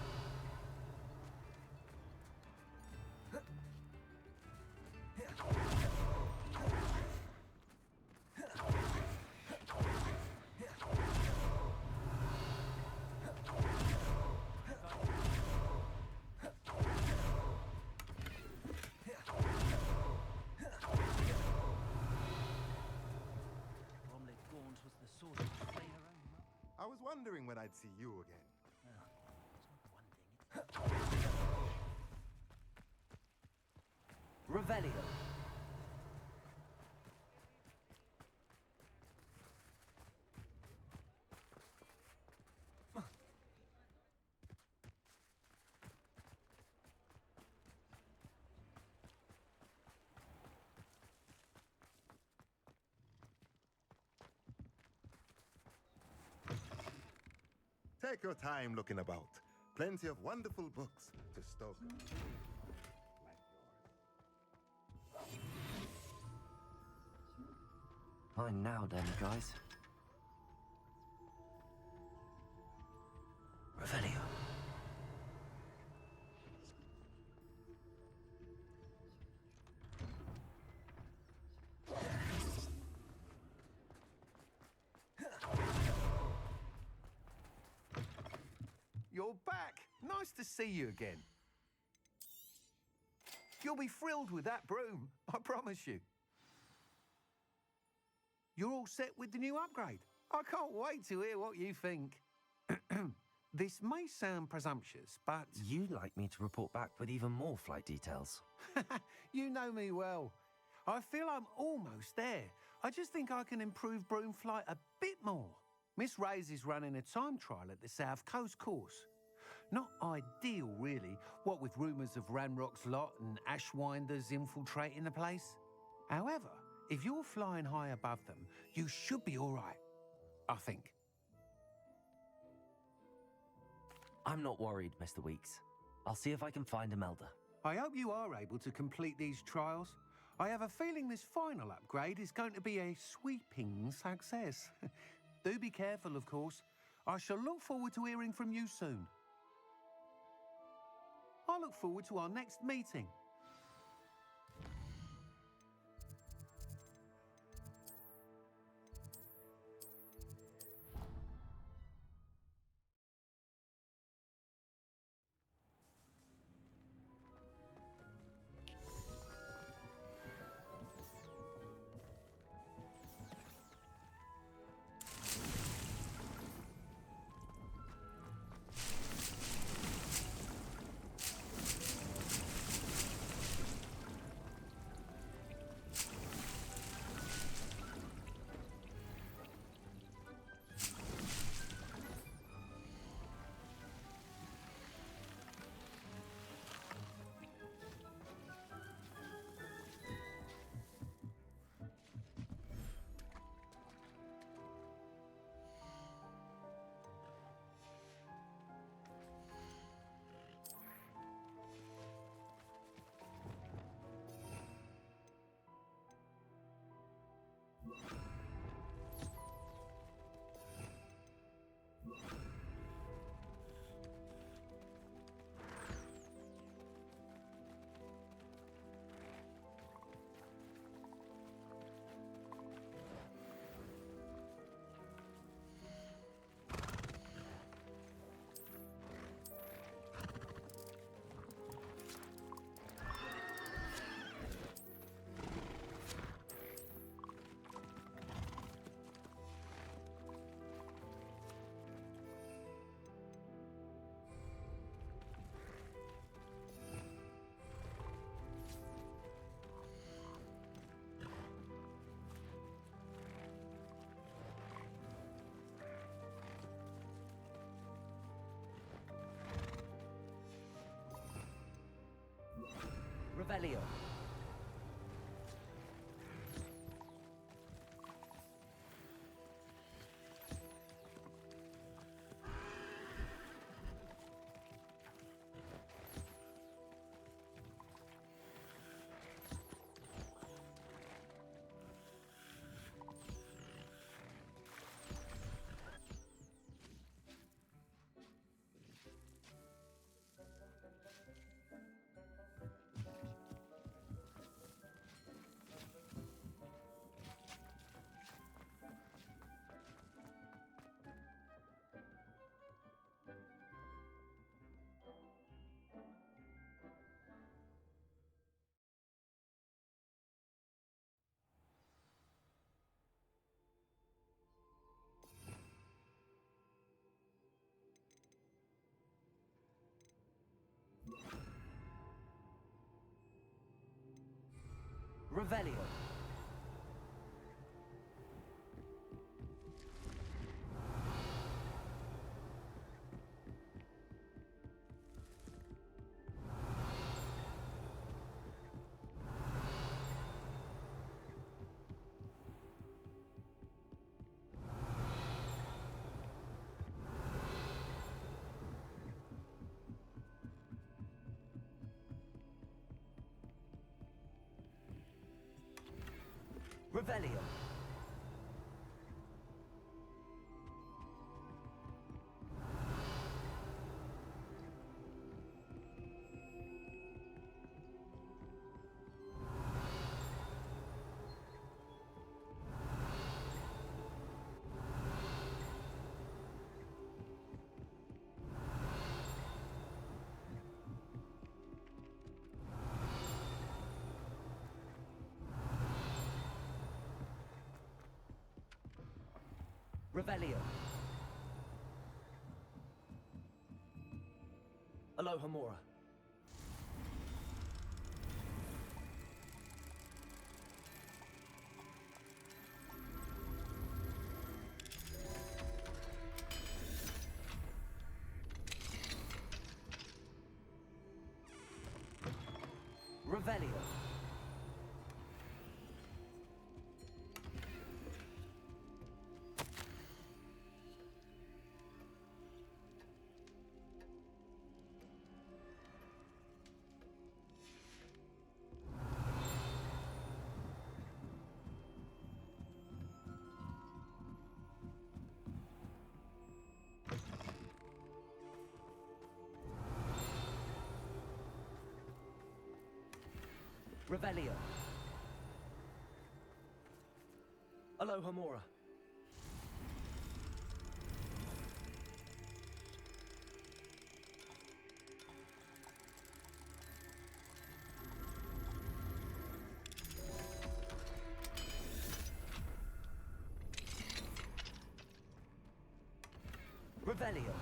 I was wondering when I'd see you again. Revelio. Take your time looking about. Plenty of wonderful books to stoke. Fine now then, guys. Revelio. Nice to see you again. You'll be thrilled with that broom, I promise you. You're all set with the new upgrade. I can't wait to hear what you think. This may sound presumptuous, but... You'd like me to report back with even more flight details. You know me well. I feel I'm almost there. I just think I can improve broom flight a bit more. Miss Ray's is running a time trial at the South Coast course. Not ideal, really, what with rumours of Ranrock's lot and Ashwinders infiltrating the place. However, if you're flying high above them, you should be all right, I think. I'm not worried, Mr. Weeks. I'll see if I can find Imelda. I hope you are able to complete these trials. I have a feeling this final upgrade is going to be a sweeping success. Do be careful, of course. I shall look forward to hearing from you soon. I look forward to our next meeting. Revelio. Revelio. Revelio. Revelio. Alohomora. Revelio. Revelio. Alohomora. Revelio.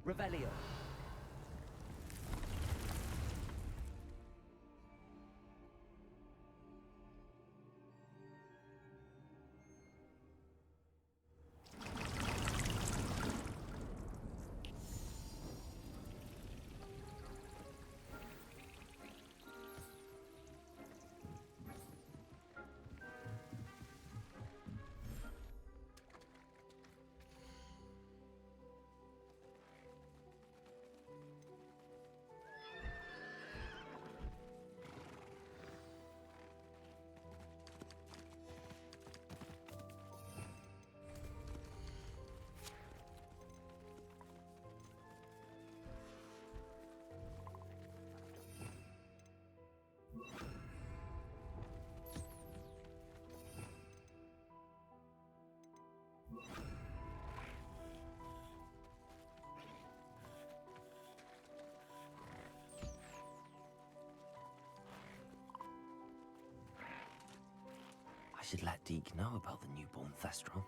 Revelio. I should let Deke know about the newborn Thestral.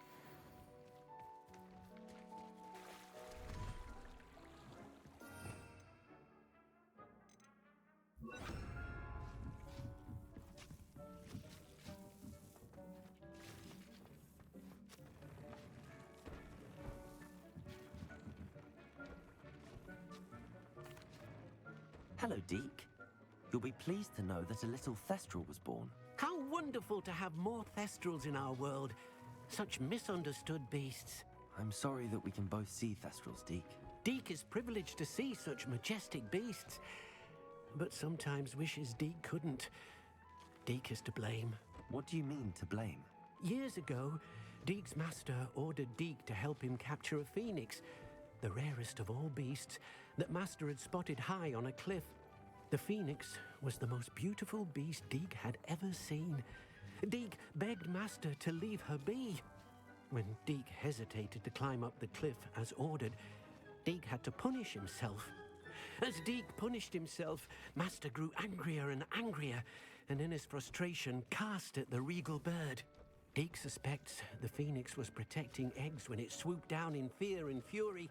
Hello, Deke. You'll be pleased to know that a little Thestral was born. How wonderful to have more Thestrals in our world. Such misunderstood beasts. I'm sorry that we can both see Thestrals, Deke. Deke is privileged to see such majestic beasts, but sometimes wishes Deke couldn't. Deke is to blame. What do you mean, to blame? Years ago, Deke's master ordered Deke to help him capture a phoenix, the rarest of all beasts, that Master had spotted high on a cliff. The phoenix was the most beautiful beast Deke had ever seen. Deke begged Master to leave her be. When Deke hesitated to climb up the cliff as ordered, Deke had to punish himself. As Deke punished himself, Master grew angrier and angrier, and in his frustration cast at the regal bird. Deke suspects the phoenix was protecting eggs when it swooped down in fear and fury.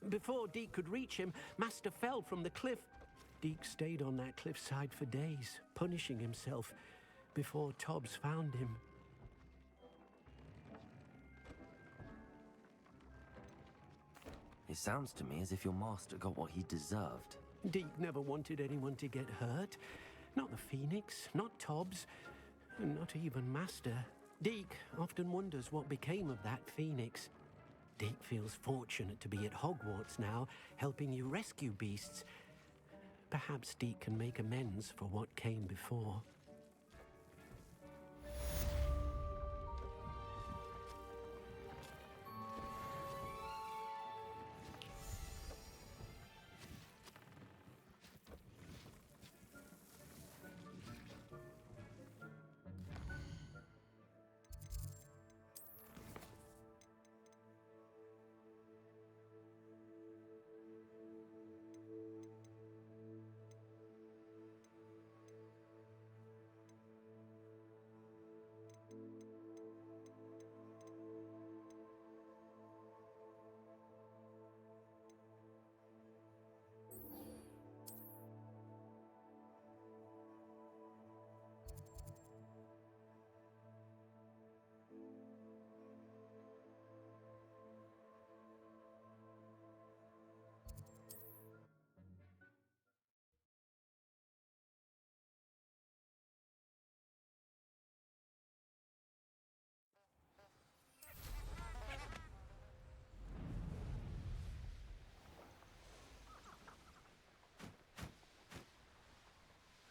Before Deke could reach him, Master fell from the cliff. Deke stayed on that cliffside for days, punishing himself, before Tobbs found him. It sounds to me as if your master got what he deserved. Deke never wanted anyone to get hurt. Not the phoenix, not Tobbs, and not even Master. Deke often wonders what became of that phoenix. Deke feels fortunate to be at Hogwarts now, helping you rescue beasts. Perhaps Deke can make amends for what came before.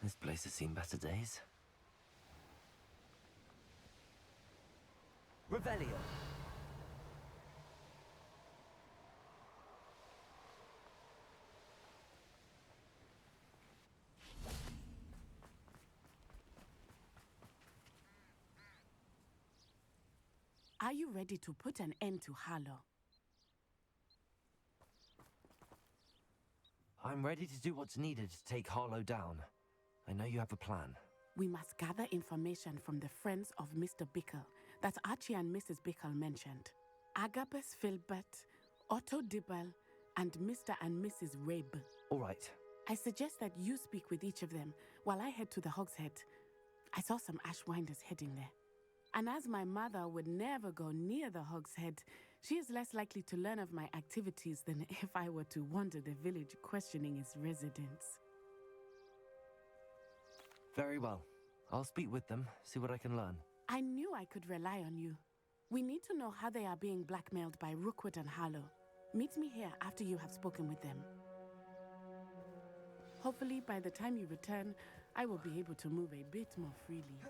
This place has seen better days. Revelio. Are you ready to put an end to Harlow? I'm ready to do what's needed to take Harlow down. I know you have a plan. We must gather information from the friends of Mr. Bickle that Archie and Mrs. Bickle mentioned. Agabus Filbert, Otto Dibble, and Mr. and Mrs. Rabe. All right. I suggest that you speak with each of them while I head to the Hogshead. I saw some Ashwinders heading there. And as my mother would never go near the Hogshead, she is less likely to learn of my activities than if I were to wander the village questioning its residents. Very well. I'll speak with them, see what I can learn. I knew I could rely on you. We need to know how they are being blackmailed by Rookwood and Harlow. Meet me here after you have spoken with them. Hopefully, by the time you return, I will be able to move a bit more freely.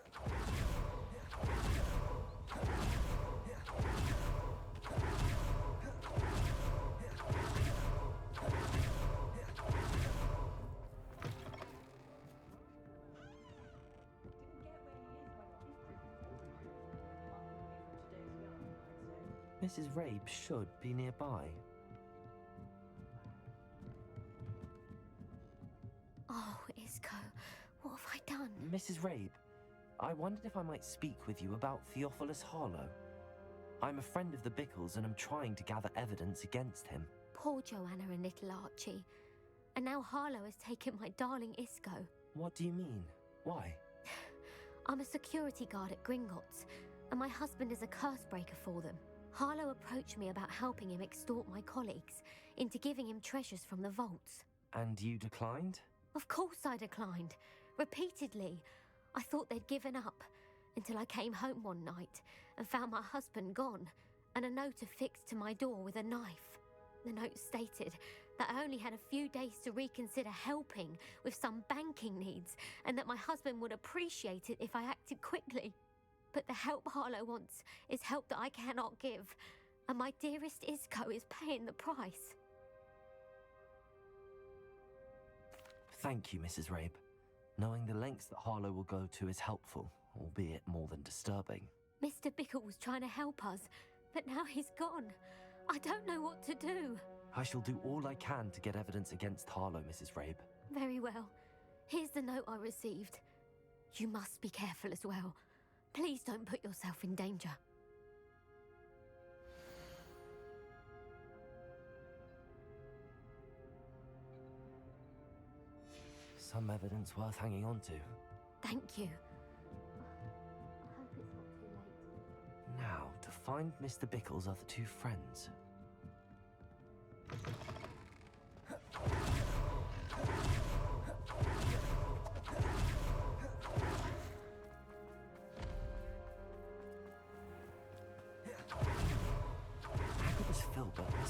Mrs. Rabe should be nearby. Oh, Isco, what have I done? Mrs. Rabe, I wondered if I might speak with you about Theophilus Harlow. I'm a friend of the Bickles and I'm trying to gather evidence against him. Poor Joanna and little Archie. And now Harlow has taken my darling Isco. What do you mean? Why? I'm a security guard at Gringotts, and my husband is a curse breaker for them. Harlow approached me about helping him extort my colleagues into giving him treasures from the vaults. And you declined? Of course I declined. Repeatedly. I thought they'd given up, until I came home one night and found my husband gone, and a note affixed to my door with a knife. The note stated that I only had a few days to reconsider helping with some banking needs, and that my husband would appreciate it if I acted quickly. But the help Harlow wants is help that I cannot give, and my dearest Isco is paying the price. Thank you, Mrs. Rabe. Knowing the lengths that Harlow will go to is helpful, albeit more than disturbing. Mr. Bickle was trying to help us, but now he's gone. I don't know what to do. I shall do all I can to get evidence against Harlow, Mrs. Rabe. Very well. Here's the note I received. You must be careful as well. Please don't put yourself in danger. Some evidence worth hanging on to. Thank you. I hope it's not too late. Now, to find Mr. Bickle's other two friends.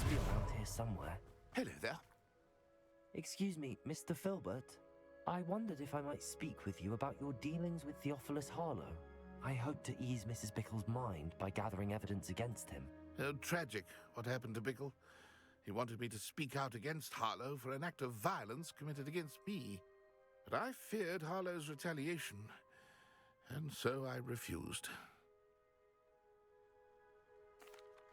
must be around here somewhere. Hello there. Excuse me, Mr. Filbert. I wondered if I might speak with you about your dealings with Theophilus Harlow. I hope to ease Mrs. Bickle's mind by gathering evidence against him. Oh, tragic what happened to Bickle. He wanted me to speak out against Harlow for an act of violence committed against me. But I feared Harlow's retaliation, and so I refused.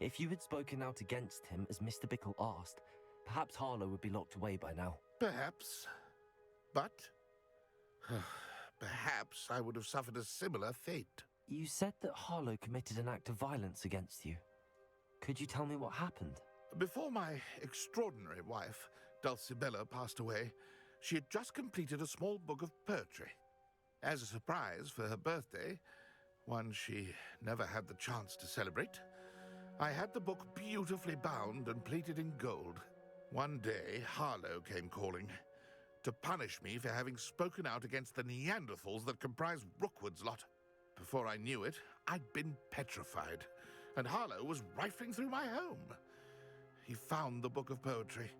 If you had spoken out against him as Mr. Bickle asked, perhaps Harlow would be locked away by now. Perhaps. But perhaps I would have suffered a similar fate. You said that Harlow committed an act of violence against you. Could you tell me what happened? Before my extraordinary wife, Dulcibella, passed away, she had just completed a small book of poetry. As a surprise for her birthday, one she never had the chance to celebrate, I had the book beautifully bound and plated in gold. One day, Harlow came calling to punish me for having spoken out against the Neanderthals that comprise Rookwood's lot. Before I knew it, I'd been petrified, and Harlow was rifling through my home. He found the book of poetry,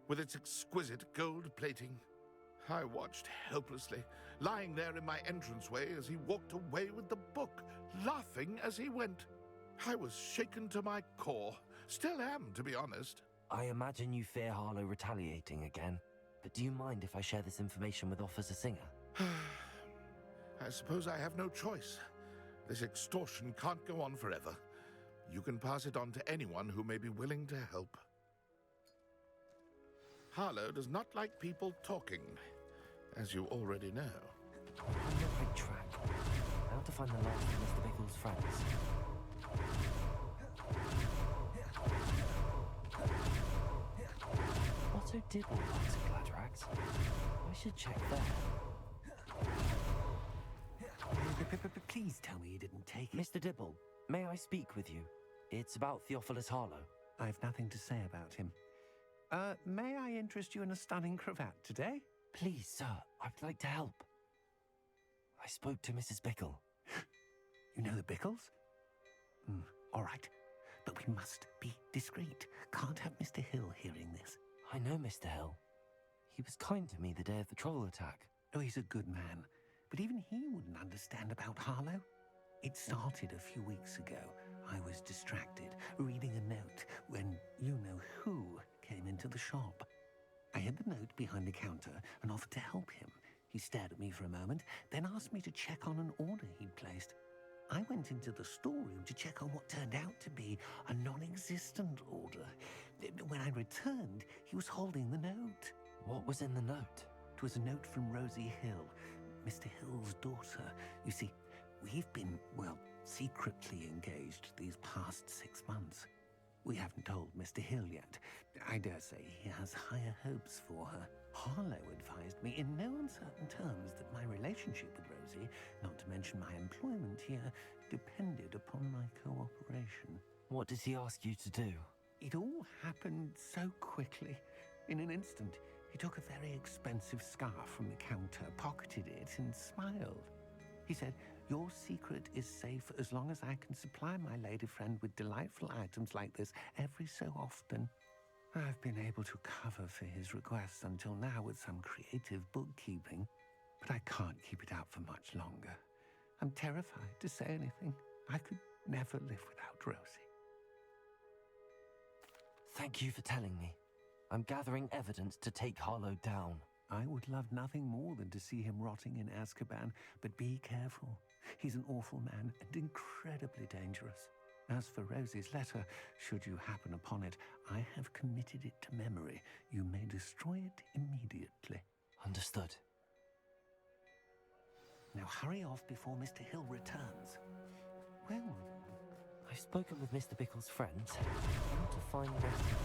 with its exquisite gold plating. I watched helplessly, lying there in my entranceway as he walked away with the book, laughing as he went. I was shaken to my core. Still am, to be honest. I imagine you fear Harlow retaliating again, but do you mind if I share this information with Officer Singer? I suppose I have no choice. This extortion can't go on forever. You can pass it on to anyone who may be willing to help. Harlow does not like people talking, as you already know. On the right track. How to find the last of Mr. Bickle's friends. Otto Dibble likes a Gladrax. I should check there. Please tell me you didn't take it. Mr. Dibble, may I speak with you? It's about Theophilus Harlow. I've nothing to say about him. May I interest you in a stunning cravat today? Please, sir, I'd like to help. I spoke to Mrs. Bickle. You know the Bickles? All right. But we must be discreet. Can't have Mr. Hill hearing this. I know Mr. Hill. He was kind to me the day of the troll attack. Oh, he's a good man. But even he wouldn't understand about Harlow. It started a few weeks ago. I was distracted, reading a note, when you-know-who came into the shop. I hid the note behind the counter and offered to help him. He stared at me for a moment, then asked me to check on an order he'd placed. I went into the storeroom to check on what turned out to be a non-existent order. When I returned, he was holding the note. What was in the note? It was a note from Rosie Hill, Mr. Hill's daughter. You see, we've been, well, secretly engaged these past 6 months. We haven't told Mr. Hill yet. I dare say he has higher hopes for her. Harlow advised me in no uncertain terms that my relationship with Rosie, not to mention my employment here, depended upon my cooperation. What did he ask you to do? It all happened so quickly. In an instant, he took a very expensive scarf from the counter, pocketed it, and smiled. He said, "Your secret is safe as long as I can supply my lady friend with delightful items like this every so often." I've been able to cover for his requests until now with some creative bookkeeping, but I can't keep it out for much longer. I'm terrified to say anything. I could never live without Rosie. Thank you for telling me. I'm gathering evidence to take Harlow down. I would love nothing more than to see him rotting in Azkaban, but be careful. He's an awful man and incredibly dangerous. As for Rosie's letter, should you happen upon it, I have committed it to memory. You may destroy it immediately. Understood. Now hurry off before Mr. Hill returns. Well, I've spoken with Mr. Bickle's friends. How to find Rosie?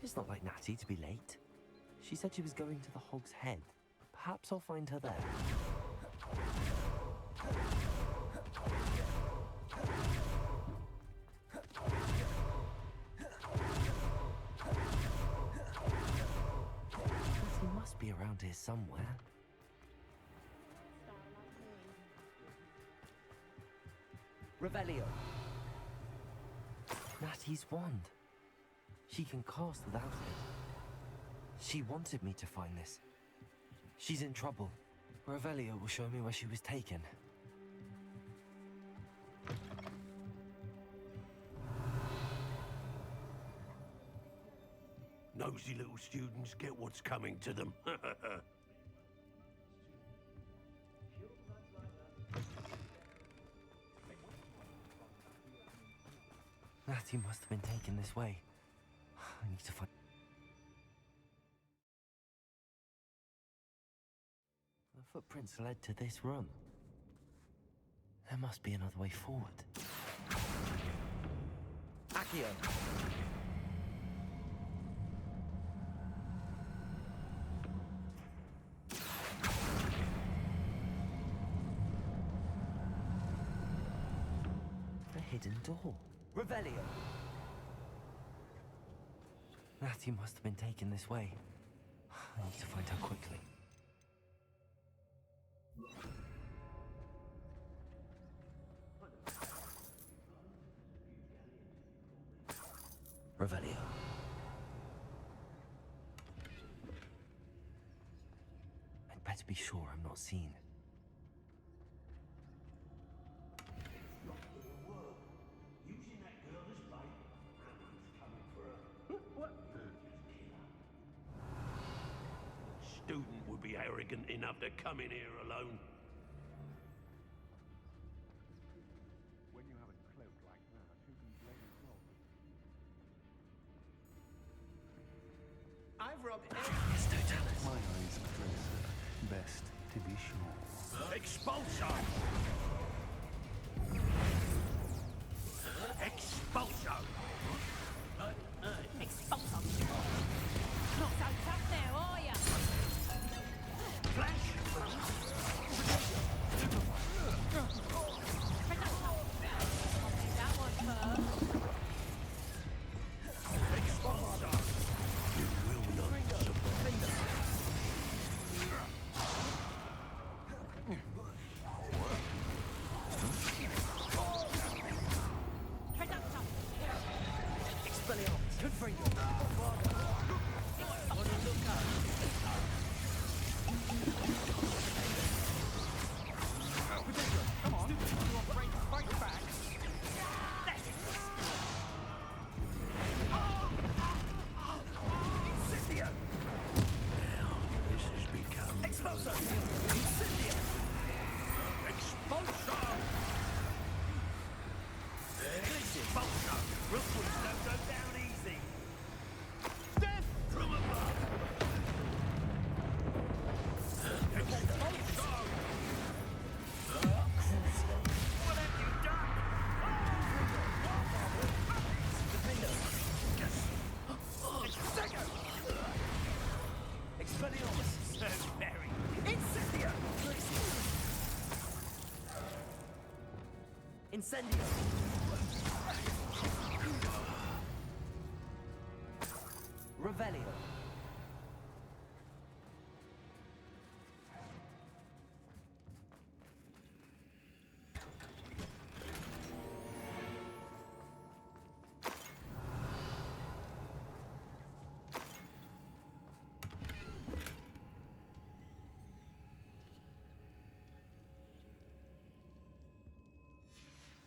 It's not like Natty to be late. She said she was going to the Hog's Head. Perhaps I'll find her there. somewhere. Revelio. Natty's wand. She can cast without it. She wanted me to find this. She's in trouble. Revelio will show me where she was taken. Nosy little students get what's coming to them. Natty must have been taken this way. I need to find... The footprints led to this room. There must be another way forward. Accio! A hidden door. Revelio! Natty must have been taken this way. I need to find her quickly. Revelio. I'd better be sure I'm not seen. Using that girl as bait. Someone's coming for her. What? Student would be arrogant enough to come in here alone. When you have a cloak like that, who can blame you for? I've robbed My eyes are closer. Best to be sure. Expulso! Expulso! Expulso! Not so tough now, are ya? Flash! That one first. Expulso! You will not survive. Expelliarmus, good for you. Come on, you want break back? Incendio! Now, this has become... Expulso! Incendio! Expulso! Expulso! Rookwood don't go down easy! Death! From above! Expulso! What have you done? Expelliarmus! So very... Incendio! Incendio! Revelio.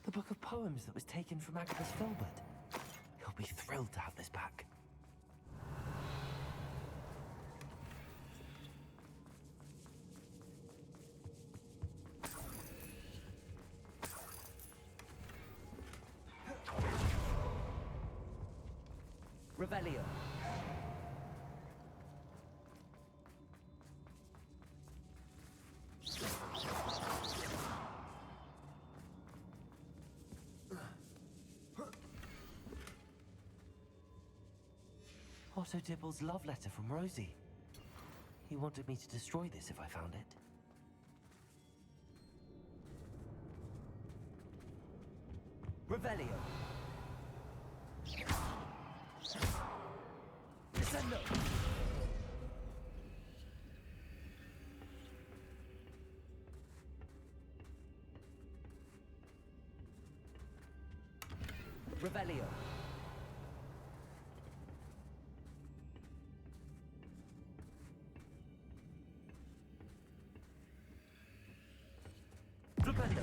The book of poems that was taken from Agabus Filbert. He'll be thrilled to have this back. Revelio. Otto Dibble's love letter from Rosie. He wanted me to destroy this if I found it. Revelio. Descendo. Revelio. Flipendo.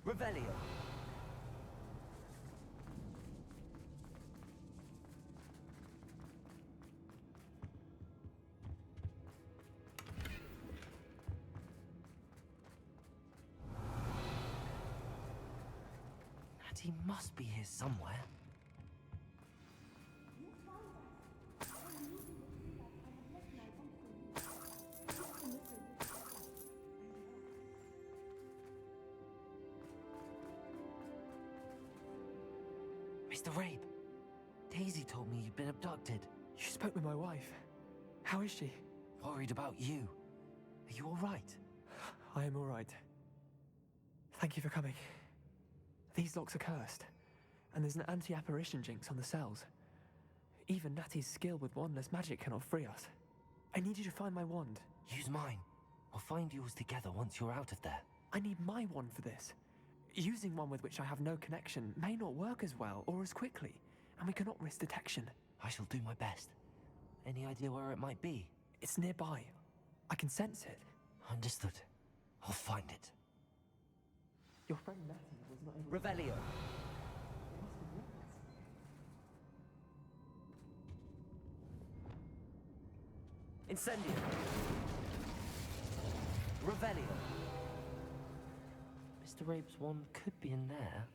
Revelio. Natty must be here somewhere. Mr. Rabe, Daisy told me you'd been abducted. You spoke with my wife. How is she? Worried about you. Are you all right? I am all right. Thank you for coming. These locks are cursed, and there's an anti-apparition jinx on the cells. Even Natty's skill with wandless magic cannot free us. I need you to find my wand. Use mine. We'll find yours together once you're out of there. I need my wand for this. Using one with which I have no connection may not work as well or as quickly, and we cannot risk detection. I shall do my best. Any idea where it might be? It's nearby. I can sense it. Understood. I'll find it. Your friend Natty was not able Revelio. Incendio. Revelio. Mr. Rabe's wand could be in there.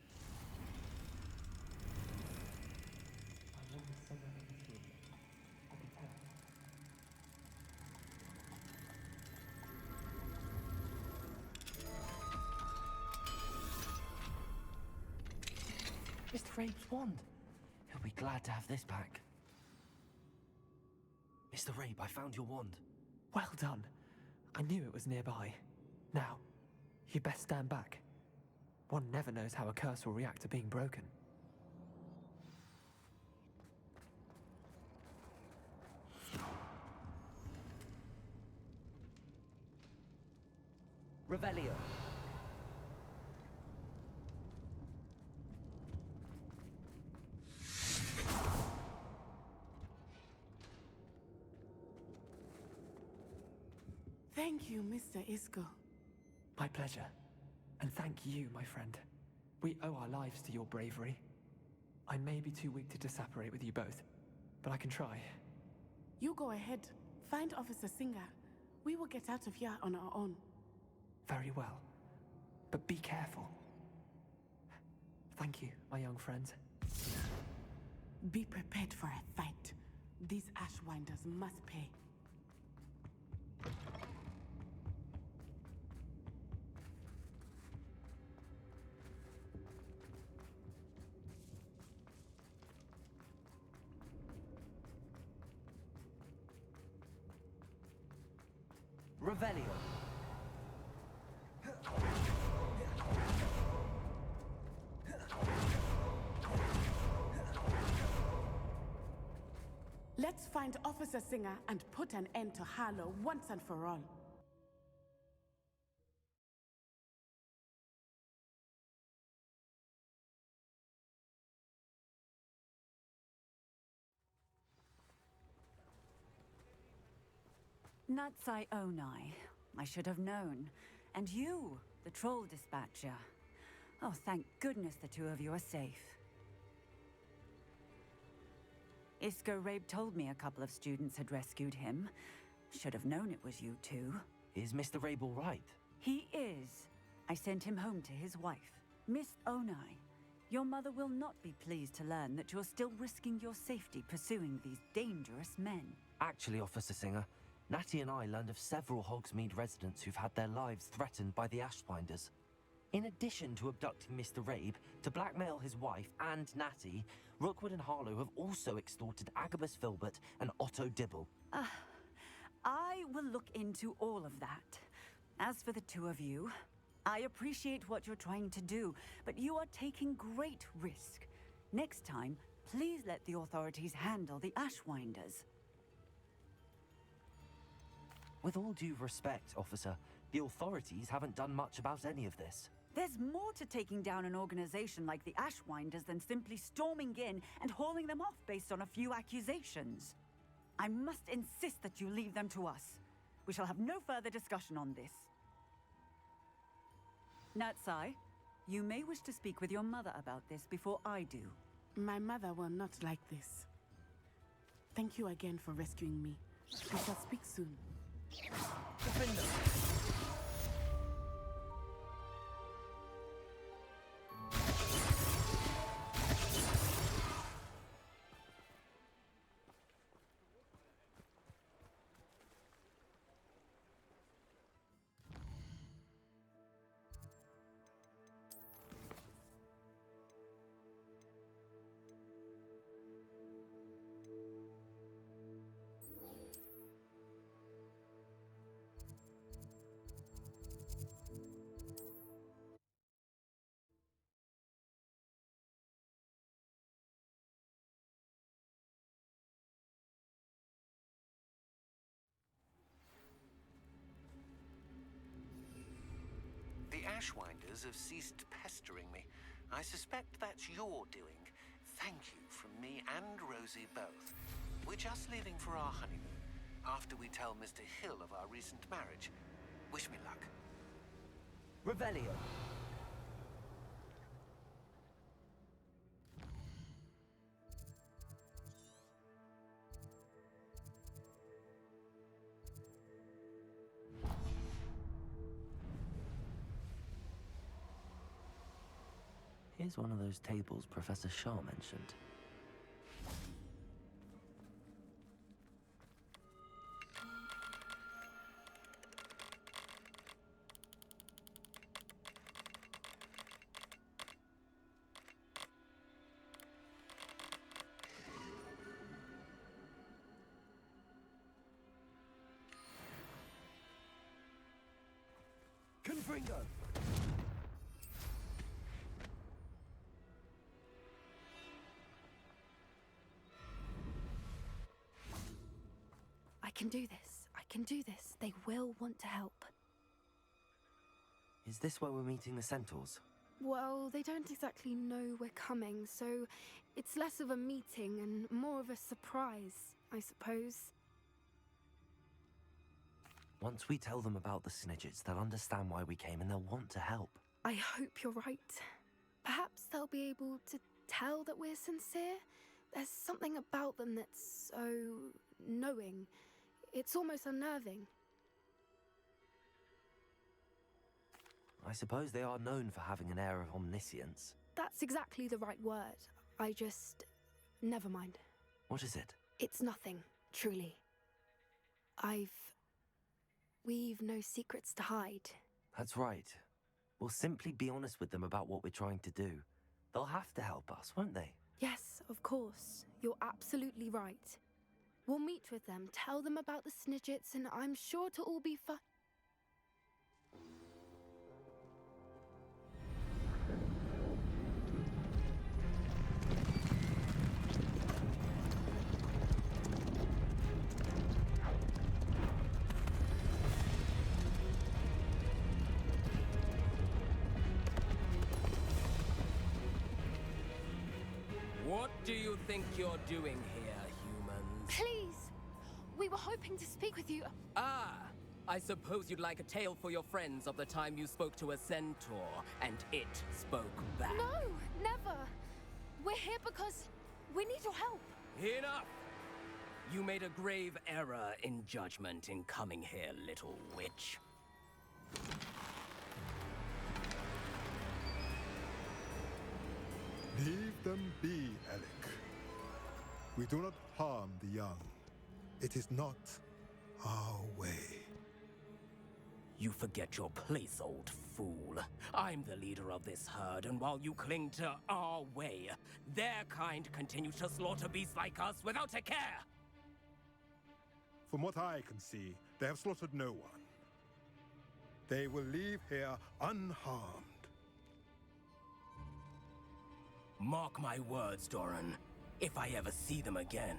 Mr. Rabe's wand. He'll be glad to have this back. Mr. Rabe, I found your wand. Well done. I knew it was nearby. Now, you best stand back. One never knows how a curse will react to being broken. Revelio. Thank you, Mr. Isco. My pleasure. And thank you, my friend. We owe our lives to your bravery. I may be too weak to disapparate with you both, but I can try. You go ahead. Find Officer Singer. We will get out of here on our own. Very well. But be careful. Thank you, my young friends. Be prepared for a fight. These Ashwinders must pay. Revelio. Let's find Officer Singer and put an end to Harlow once and for all. Natsai Onai. I should have known. And you, the troll dispatcher. Oh, thank goodness the two of you are safe. Isco Rabe told me a couple of students had rescued him. Should have known it was you two. Is Mr. Rabe all right? He is. I sent him home to his wife. Miss Onai, your mother will not be pleased to learn that you're still risking your safety pursuing these dangerous men. Actually, Officer Singer, Natty and I learned of several Hogsmeade residents who've had their lives threatened by the Ashwinders. In addition to abducting Mr. Rabe, to blackmail his wife and Natty, Rookwood and Harlow have also extorted Agabus Filbert and Otto Dibble. I will look into all of that. As for the two of you, I appreciate what you're trying to do, but you are taking great risk. Next time, please let the authorities handle the Ashwinders. With all due respect, officer, the authorities haven't done much about any of this. There's more to taking down an organization like the Ashwinders than simply storming in and hauling them off based on a few accusations. I must insist that you leave them to us. We shall have no further discussion on this. Natsai, you may wish to speak with your mother about this before I do. My mother will not like this. Thank you again for rescuing me. We shall speak soon. The Ashwinders have ceased pestering me. I suspect that's your doing. Thank you from me and Rosie both. We're just leaving for our honeymoon, after we tell Mr. Hill of our recent marriage. Wish me luck. Revelio. Here's one of those tables Professor Shaw mentioned. Confringo! I can do this. I can do this. They will want to help. Is this where we're meeting the Centaurs? Well, they don't exactly know we're coming, so it's less of a meeting and more of a surprise, I suppose. Once we tell them about the Snidgets, they'll understand why we came and they'll want to help. I hope you're right. Perhaps they'll be able to tell that we're sincere. There's something about them that's so knowing. It's almost unnerving. I suppose they are known for having an air of omniscience. That's exactly the right word. I just... never mind. What is it? It's nothing, truly. We've no secrets to hide. That's right. We'll simply be honest with them about what we're trying to do. They'll have to help us, won't they? Yes, of course. You're absolutely right. We'll meet with them, tell them about the Snidgets, and I'm sure to all be fine. What do you think you're doing here, humans? Please! We were hoping to speak with you. Ah! I suppose you'd like a tale for your friends of the time you spoke to a centaur, and it spoke back. No, never! We're here because we need your help. Enough! You made a grave error in judgment in coming here, little witch. Leave them be, Alec. We do not harm the young. It is not our way. You forget your place, old fool. I'm the leader of this herd, and while you cling to our way, their kind continue to slaughter beasts like us without a care! From what I can see, they have slaughtered no one. They will leave here unharmed. Mark my words, Doran. If I ever see them again,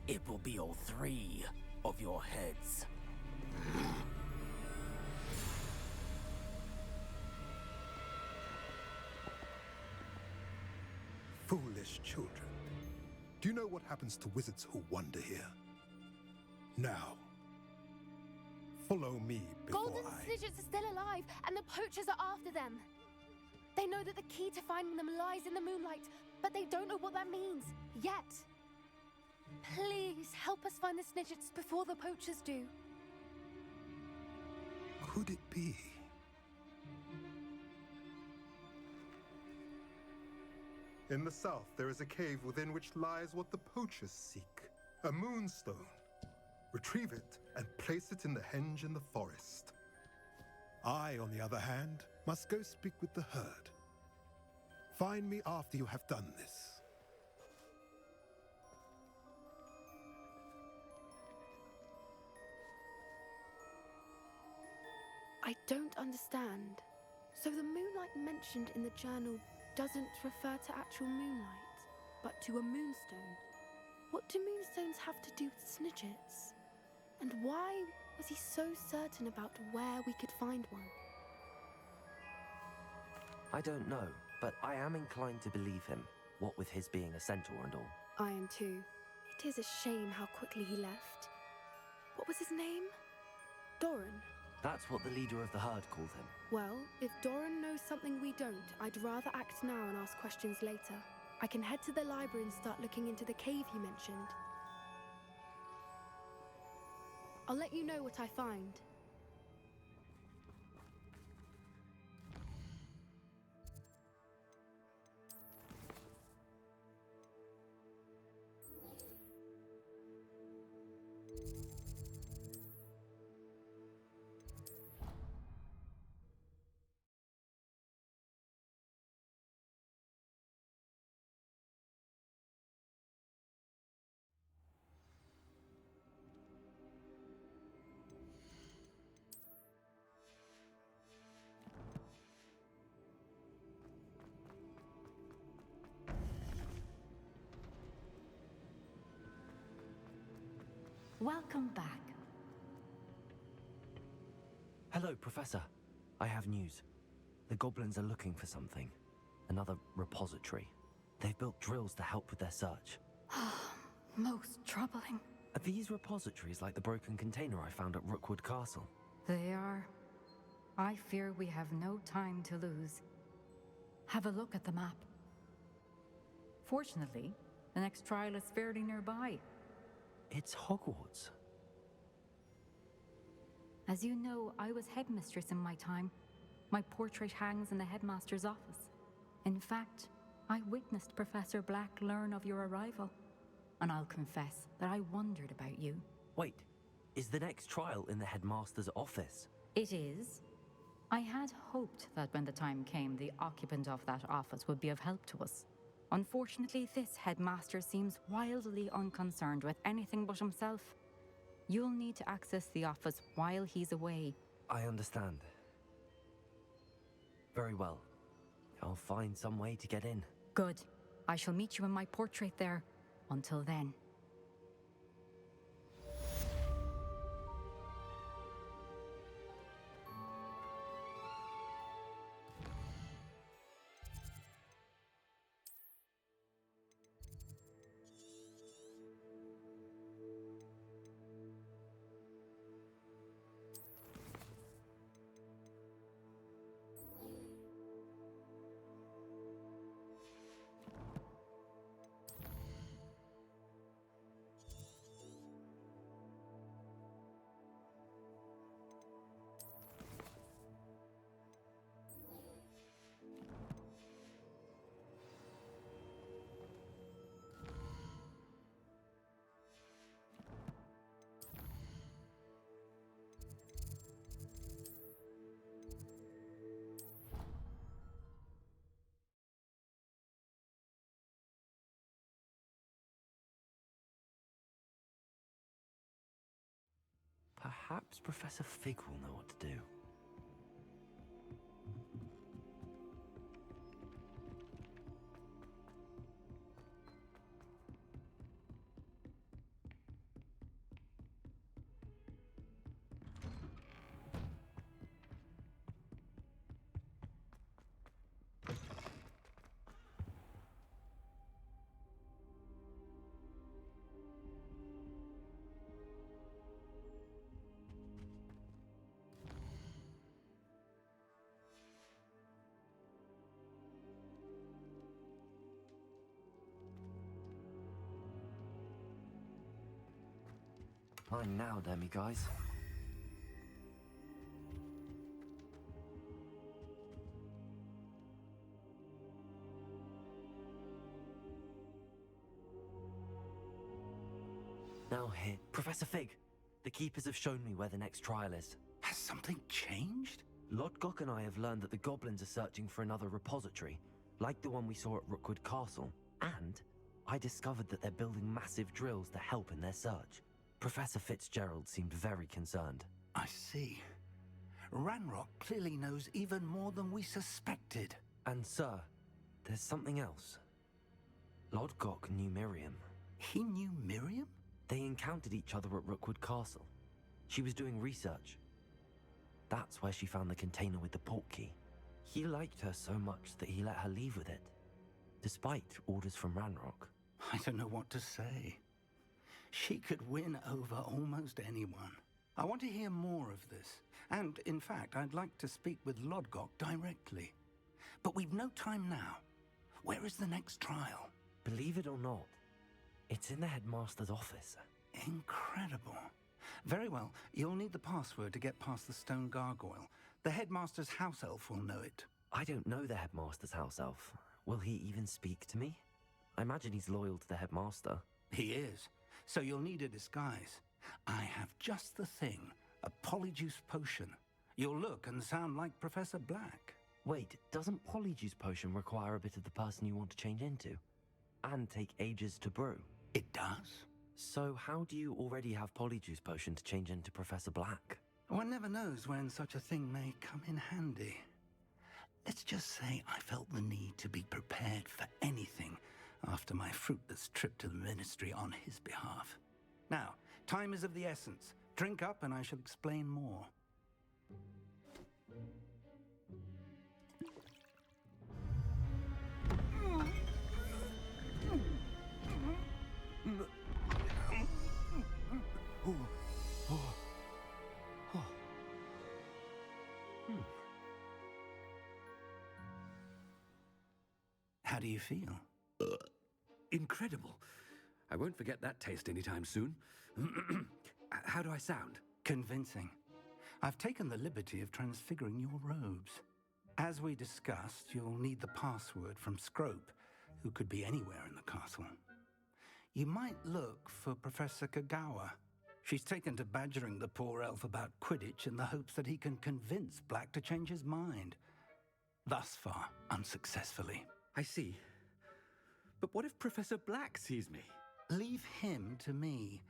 it will be all 3 of your heads. foolish children. Do you know what happens to wizards who wander here? Now, follow me before Golden Snidgets are still alive, and the poachers are after them. They know that the key to finding them lies in the moonlight, but they don't know what that means, yet. Please, help us find the Snidgets before the poachers do. Could it be? In the south, there is a cave within which lies what the poachers seek. A moonstone. Retrieve it and place it in the henge in the forest. I, on the other hand, must go speak with the herd. Find me after you have done this. I don't understand. So the moonlight mentioned in the journal doesn't refer to actual moonlight, but to a moonstone. What do moonstones have to do with Snidgets? And why was he so certain about where we could find one? I don't know, but I am inclined to believe him, what with his being a centaur and all. I am too. It is a shame how quickly he left. What was his name? Doran. That's what the leader of the herd called him. Well, if Doran knows something we don't, I'd rather act now and ask questions later. I can head to the library and start looking into the cave you mentioned. I'll let you know what I find. Welcome back. Hello, Professor. I have news. The goblins are looking for something. Another repository. They've built drills to help with their search. Most troubling. Are these repositories like the broken container I found at Rookwood Castle? They are. I fear we have no time to lose. Have a look at the map. Fortunately, the next trial is fairly nearby. It's Hogwarts. As you know, I was headmistress in my time. My portrait hangs in the headmaster's office. In fact, I witnessed Professor Black learn of your arrival. And I'll confess that I wondered about you. Wait, is the next trial in the headmaster's office? It is. I had hoped that when the time came, the occupant of that office would be of help to us. Unfortunately, this headmaster seems wildly unconcerned with anything but himself. You'll need to access the office while he's away. I understand. Very well. I'll find some way to get in. Good. I shall meet you in my portrait there. Until then. Perhaps Professor Fig will know what to do. Mine now, Demi, guys. Now here, Professor Fig. The Keepers have shown me where the next trial is. Has something changed? Lodgok and I have learned that the goblins are searching for another repository, like the one we saw at Rookwood Castle. And I discovered that they're building massive drills to help in their search. Professor Fitzgerald seemed very concerned. I see. Ranrock clearly knows even more than we suspected. And sir, there's something else. Lodgok knew Miriam. He knew Miriam? They encountered each other at Rookwood Castle. She was doing research. That's where she found the container with the port key. He liked her so much that he let her leave with it, despite orders from Ranrock. I don't know what to say. She could win over almost anyone. I want to hear more of this. And, in fact, I'd like to speak with Lodgok directly. But we've no time now. Where is the next trial? Believe it or not, it's in the headmaster's office. Incredible. Very well. You'll need the password to get past the stone gargoyle. The headmaster's house elf will know it. I don't know the headmaster's house elf. Will he even speak to me? I imagine he's loyal to the headmaster. He is. So you'll need a disguise. I have just the thing. A polyjuice potion. You'll look and sound like Professor Black. Wait, doesn't polyjuice potion require a bit of the person you want to change into? And take ages to brew? It does. So how do you already have polyjuice potion to change into Professor Black? One never knows when such a thing may come in handy. Let's just say I felt the need to be prepared for anything after my fruitless trip to the Ministry on his behalf. Now, time is of the essence. Drink up and I shall explain more. How do you feel? Incredible. I won't forget that taste anytime soon. How do I sound? Convincing. I've taken the liberty of transfiguring your robes. As we discussed, you'll need the password from Scrope, who could be anywhere in the castle. You might look for Professor Kagawa. She's taken to badgering the poor elf about Quidditch in the hopes that he can convince Black to change his mind. Thus far, unsuccessfully. I see. But what if Professor Black sees me? Leave him to me.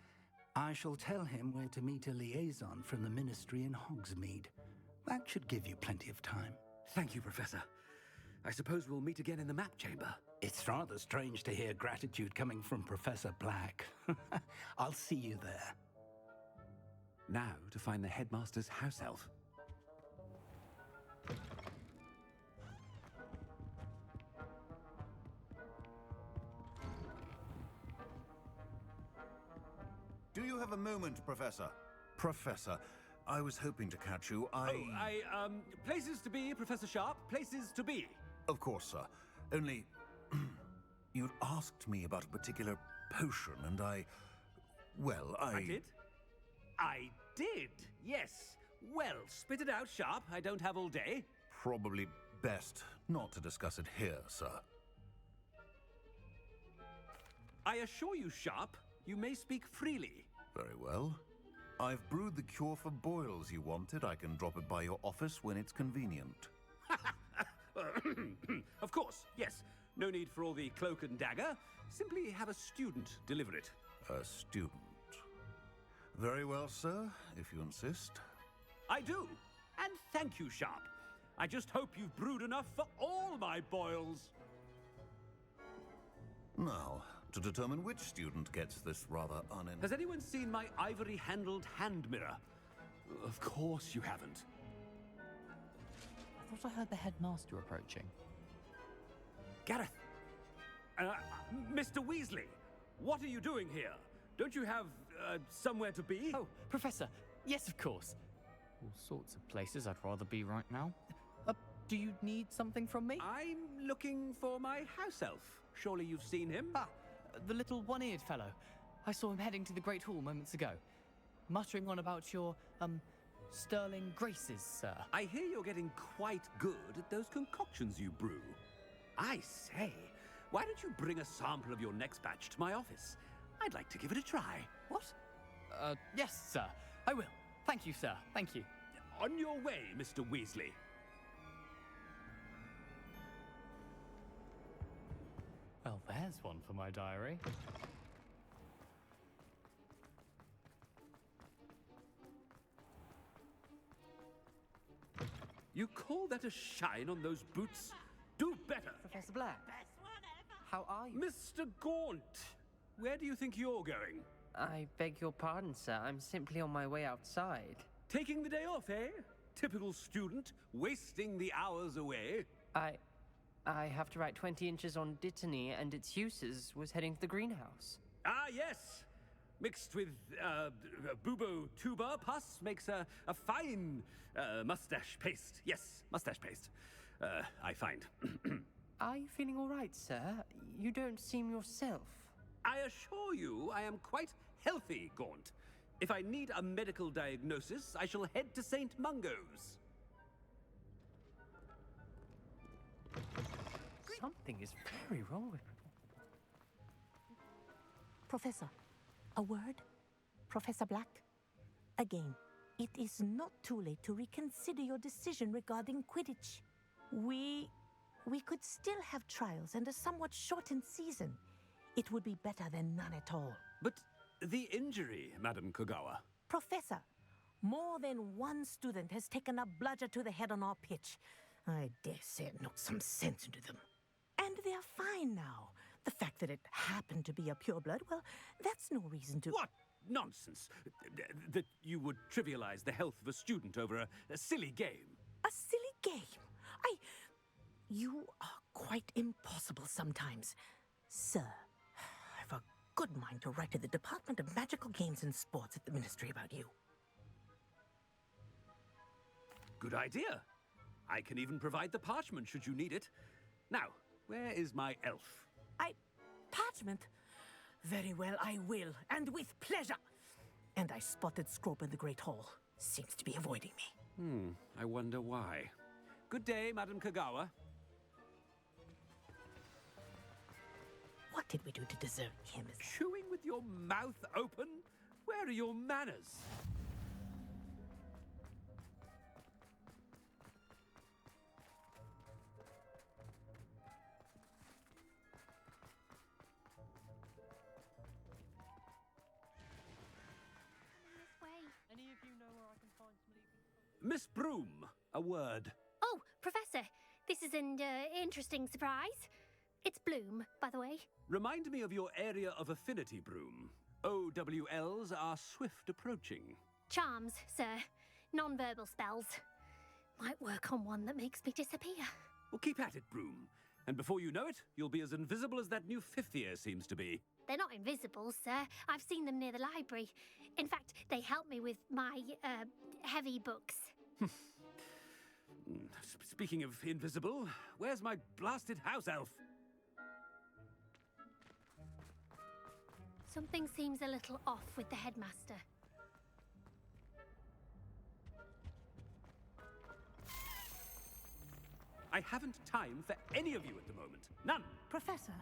I shall tell him where to meet a liaison from the Ministry in Hogsmeade. That should give you plenty of time. Thank you, Professor. I suppose we'll meet again in the map chamber. It's rather strange to hear gratitude coming from Professor Black. I'll see you there. Now to find the headmaster's house elf. Do you have a moment, Professor? Professor, I was hoping to catch you. Places to be, Professor Sharp. Places to be. Of course, sir. Only, you'd asked me about a particular potion, and I did? I did, yes. Well, spit it out, Sharp. I don't have all day. Probably best not to discuss it here, sir. I assure you, Sharp, you may speak freely. Very well. I've brewed the cure for boils you wanted. I can drop it by your office when it's convenient. Of course, yes. No need for all the cloak and dagger. Simply have a student deliver it. A student. Very well, sir, if you insist. I do. And thank you, Sharp. I just hope you've brewed enough for all my boils. Now, to determine which student gets this rather Has anyone seen my ivory-handled hand mirror? Of course you haven't. I thought I heard the headmaster approaching. Gareth! Mr. Weasley, what are you doing here? Don't you have, somewhere to be? Oh, Professor, yes, of course. All sorts of places I'd rather be right now. Do you need something from me? I'm looking for my house elf. Surely you've seen him? Ah, the little one-eared fellow. I saw him heading to the Great Hall moments ago. muttering on about your, sterling graces, sir. I hear you're getting quite good at those concoctions you brew. I say, why don't you bring a sample of your next batch to my office? I'd like to give it a try. What? Yes, sir. I will. Thank you, sir. Thank you. On your way, Mr. Weasley. Well, there's one for my diary. You call that a shine on those boots? Do better! Professor Black, how are you? Mr. Gaunt, where do you think you're going? I beg your pardon, sir. I'm simply on my way outside. Taking the day off, eh? Typical student, wasting the hours away. I have to write 20 inches on Dittany and its uses was heading to the greenhouse. Ah, yes! Mixed with, bubo tuber pus makes a fine, mustache paste. Yes, mustache paste. I find. Are you feeling all right, sir? You don't seem yourself. I assure you I am quite healthy, Gaunt. If I need a medical diagnosis, I shall head to St. Mungo's. Something is very wrong with me. Professor, a word? Professor Black? Again, it is not too late to reconsider your decision regarding Quidditch. We could still have trials and a somewhat shortened season. It would be better than none at all. But the injury, Madam Kogawa. Professor, more than one student has taken a bludger to the head on our pitch. I dare say it knocked some sense into them. And they're fine now. The fact that it happened to be a pureblood, well, that's no reason to... What nonsense! That you would trivialize the health of a student over a silly game. A silly game? You are quite impossible sometimes. Sir, I've a good mind to write to the Department of Magical Games and Sports at the Ministry about you. Good idea. I can even provide the parchment should you need it. Now, where is my elf? Parchment? Very well, I will, and with pleasure. And I spotted Scrope in the Great Hall. Seems to be avoiding me. I wonder why. Good day, Madam Kogawa. What did we do to deserve him? Chewing with your mouth open? Where are your manners? Any of you know where I can find some leaving? Miss Broom, a word. Oh, Professor, this is an interesting surprise. It's Bloom, by the way. Remind me of your area of affinity, Broom. OWLs are swift approaching. Charms, sir. Non-verbal spells. Might work on one that makes me disappear. Well, keep at it, Broom. And before you know it, you'll be as invisible as that new fifth year seems to be. They're not invisible, sir. I've seen them near the library. In fact, they help me with my, heavy books. Speaking of invisible, where's my blasted house elf? Something seems a little off with the headmaster. I haven't time for any of you at the moment. None. Professor,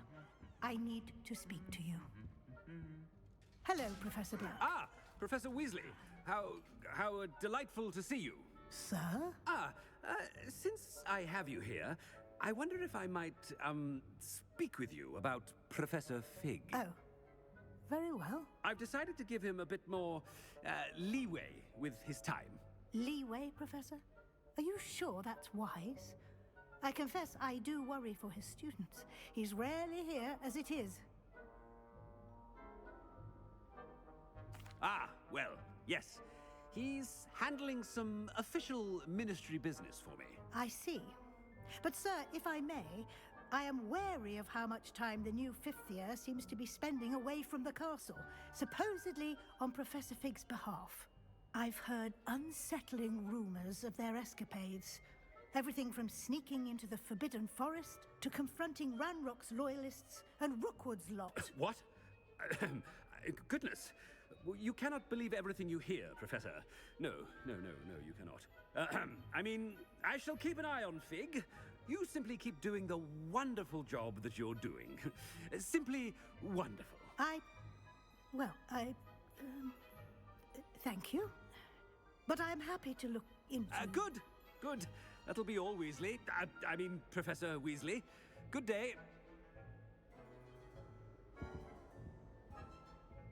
I need to speak to you. Hello, Professor Black. Ah, Professor Weasley. How delightful to see you. Sir? Since I have you here, I wonder if I might, speak with you about Professor Fig. Oh, very well. I've decided to give him a bit more, leeway with his time. Leeway, Professor? Are you sure that's wise? I confess I do worry for his students. He's rarely here as it is. Ah, well, yes. He's handling some official ministry business for me. I see. But, sir, if I may, I am wary of how much time the new fifth year seems to be spending away from the castle, supposedly on Professor Fig's behalf. I've heard unsettling rumors of their escapades. Everything from sneaking into the Forbidden Forest to confronting Ranrock's loyalists and Rookwood's lot. What? Goodness. You cannot believe everything you hear, Professor. No, you cannot. I mean, I shall keep an eye on Fig. You simply keep doing the wonderful job that you're doing. Simply wonderful. Thank you. But I'm happy to look into... Good. That'll be all, Weasley. I mean, Professor Weasley. Good day.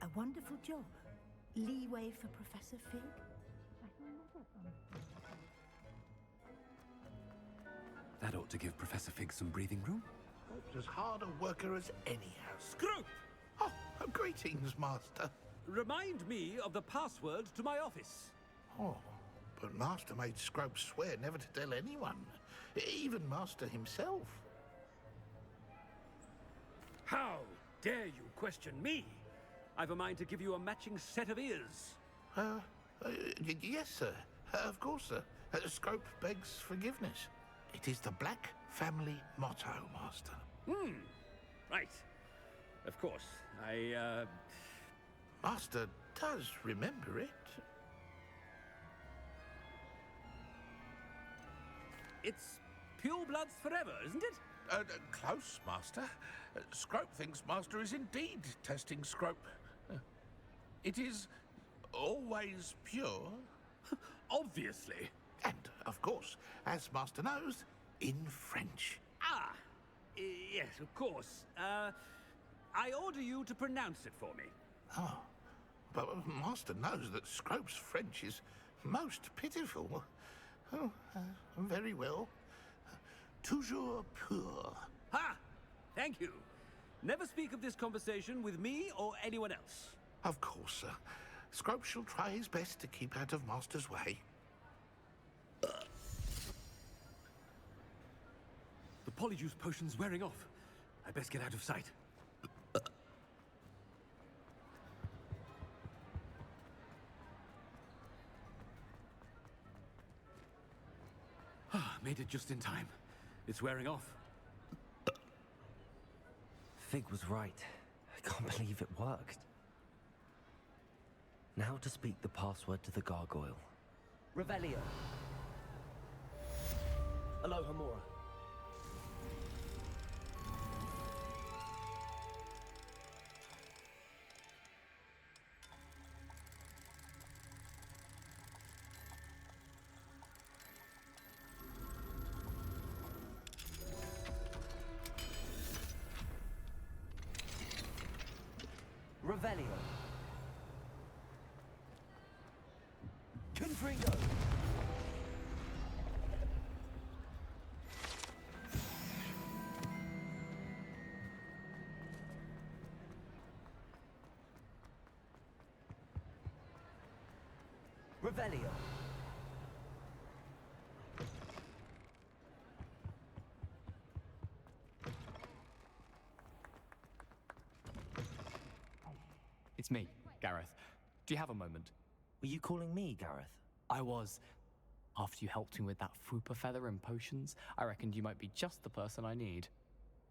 A wonderful job. Leeway for Professor Fig? That ought to give Professor Fig some breathing room. Scrope's as hard a worker as any house. Scrope! Oh, greetings, Master. Remind me of the password to my office. Oh, but Master made Scrope swear never to tell anyone, even Master himself. How dare you question me? I've a mind to give you a matching set of ears. Yes, sir. Of course, sir. Scrope begs forgiveness. It is the Black family motto, Master. Right. Of course. Master does remember it. It's pure bloods forever, isn't it? Close, Master. Scrope thinks Master is indeed testing Scrope. It is always pure. Obviously. And, of course, as Master knows, in French. Yes, of course. I order you to pronounce it for me. Oh, but Master knows that Scrope's French is most pitiful. Oh, very well. Toujours pur. Ha! Thank you. Never speak of this conversation with me or anyone else. Of course, sir. Scrope shall try his best to keep out of Master's way. The polyjuice potion's wearing off. I best get out of sight. Made it just in time. It's wearing off. Fig was right. I can't believe it worked. Now to speak the password to the gargoyle. Revelio. Alohomora. Revelio. Confringo. Revelio. It's me, Gareth. Do you have a moment? Were you calling me, Gareth? I was. After you helped me with that Fupa feather and potions, I reckoned you might be just the person I need.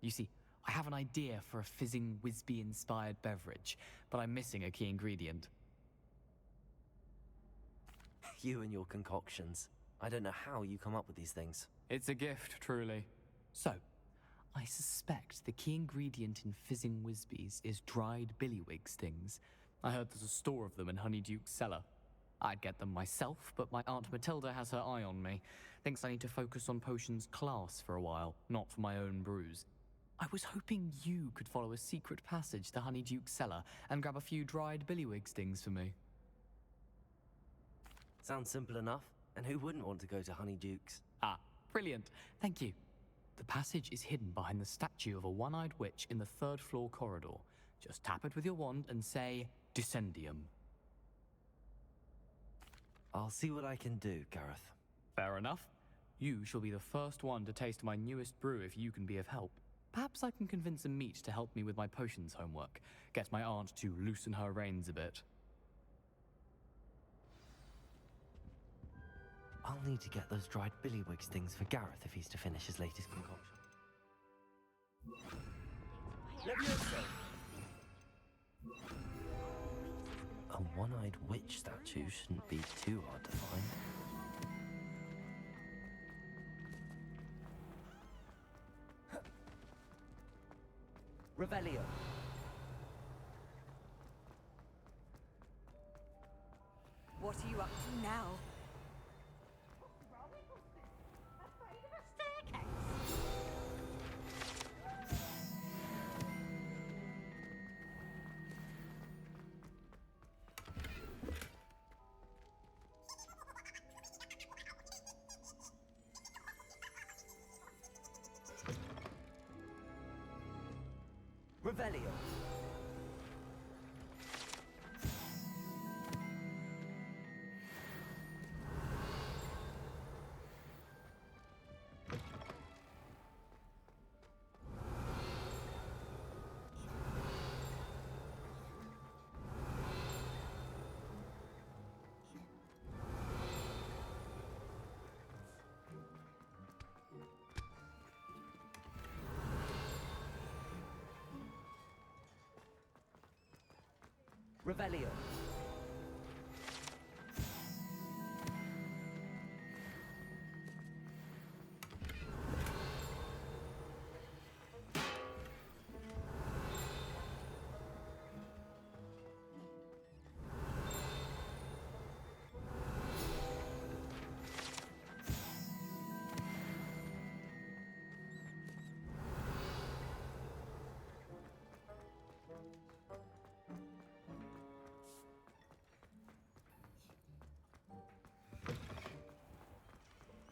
You see, I have an idea for a fizzing Whizbee-inspired beverage, but I'm missing a key ingredient. You and your concoctions. I don't know how you come up with these things. It's a gift, truly. So, I suspect the key ingredient in fizzing Whizbees is dried billywig stings. I heard there's a store of them in Honeyduke's cellar. I'd get them myself, but my Aunt Matilda has her eye on me. Thinks I need to focus on potions class for a while, not for my own brews. I was hoping you could follow a secret passage to Honeyduke's cellar and grab a few dried billywig stings for me. Sounds simple enough. And who wouldn't want to go to Honeyduke's? Ah, brilliant. Thank you. The passage is hidden behind the statue of a one-eyed witch in the third-floor corridor. Just tap it with your wand and say, Descendium. I'll see what I can do, Gareth. Fair enough. You shall be the first one to taste my newest brew if you can be of help. Perhaps I can convince a meat to help me with my potions homework. Get my aunt to loosen her reins a bit. I'll need to get those dried billywig things for Gareth if he's to finish his latest concoction. Levioso. A one-eyed witch statue shouldn't be too hard to find. Revelio. What are you up to now? Revelio. Revelio.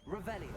Revelio.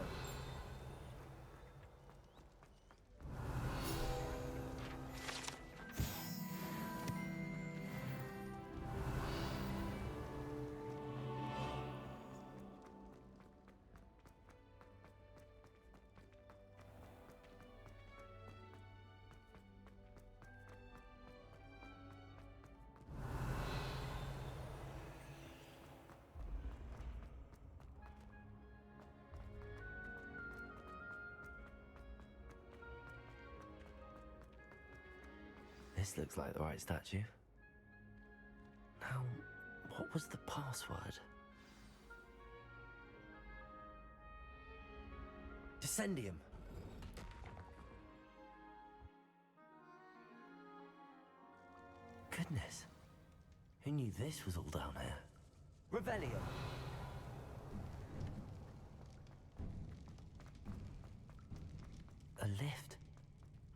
This looks like the right statue. Now, what was the password? Descendium. Goodness. Who knew this was all down here? Revelio. A lift.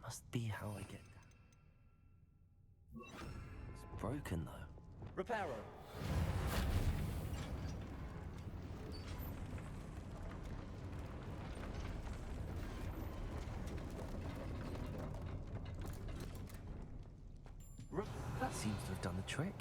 Must be how I get down. It's broken though. Reparo. That seems to have done the trick.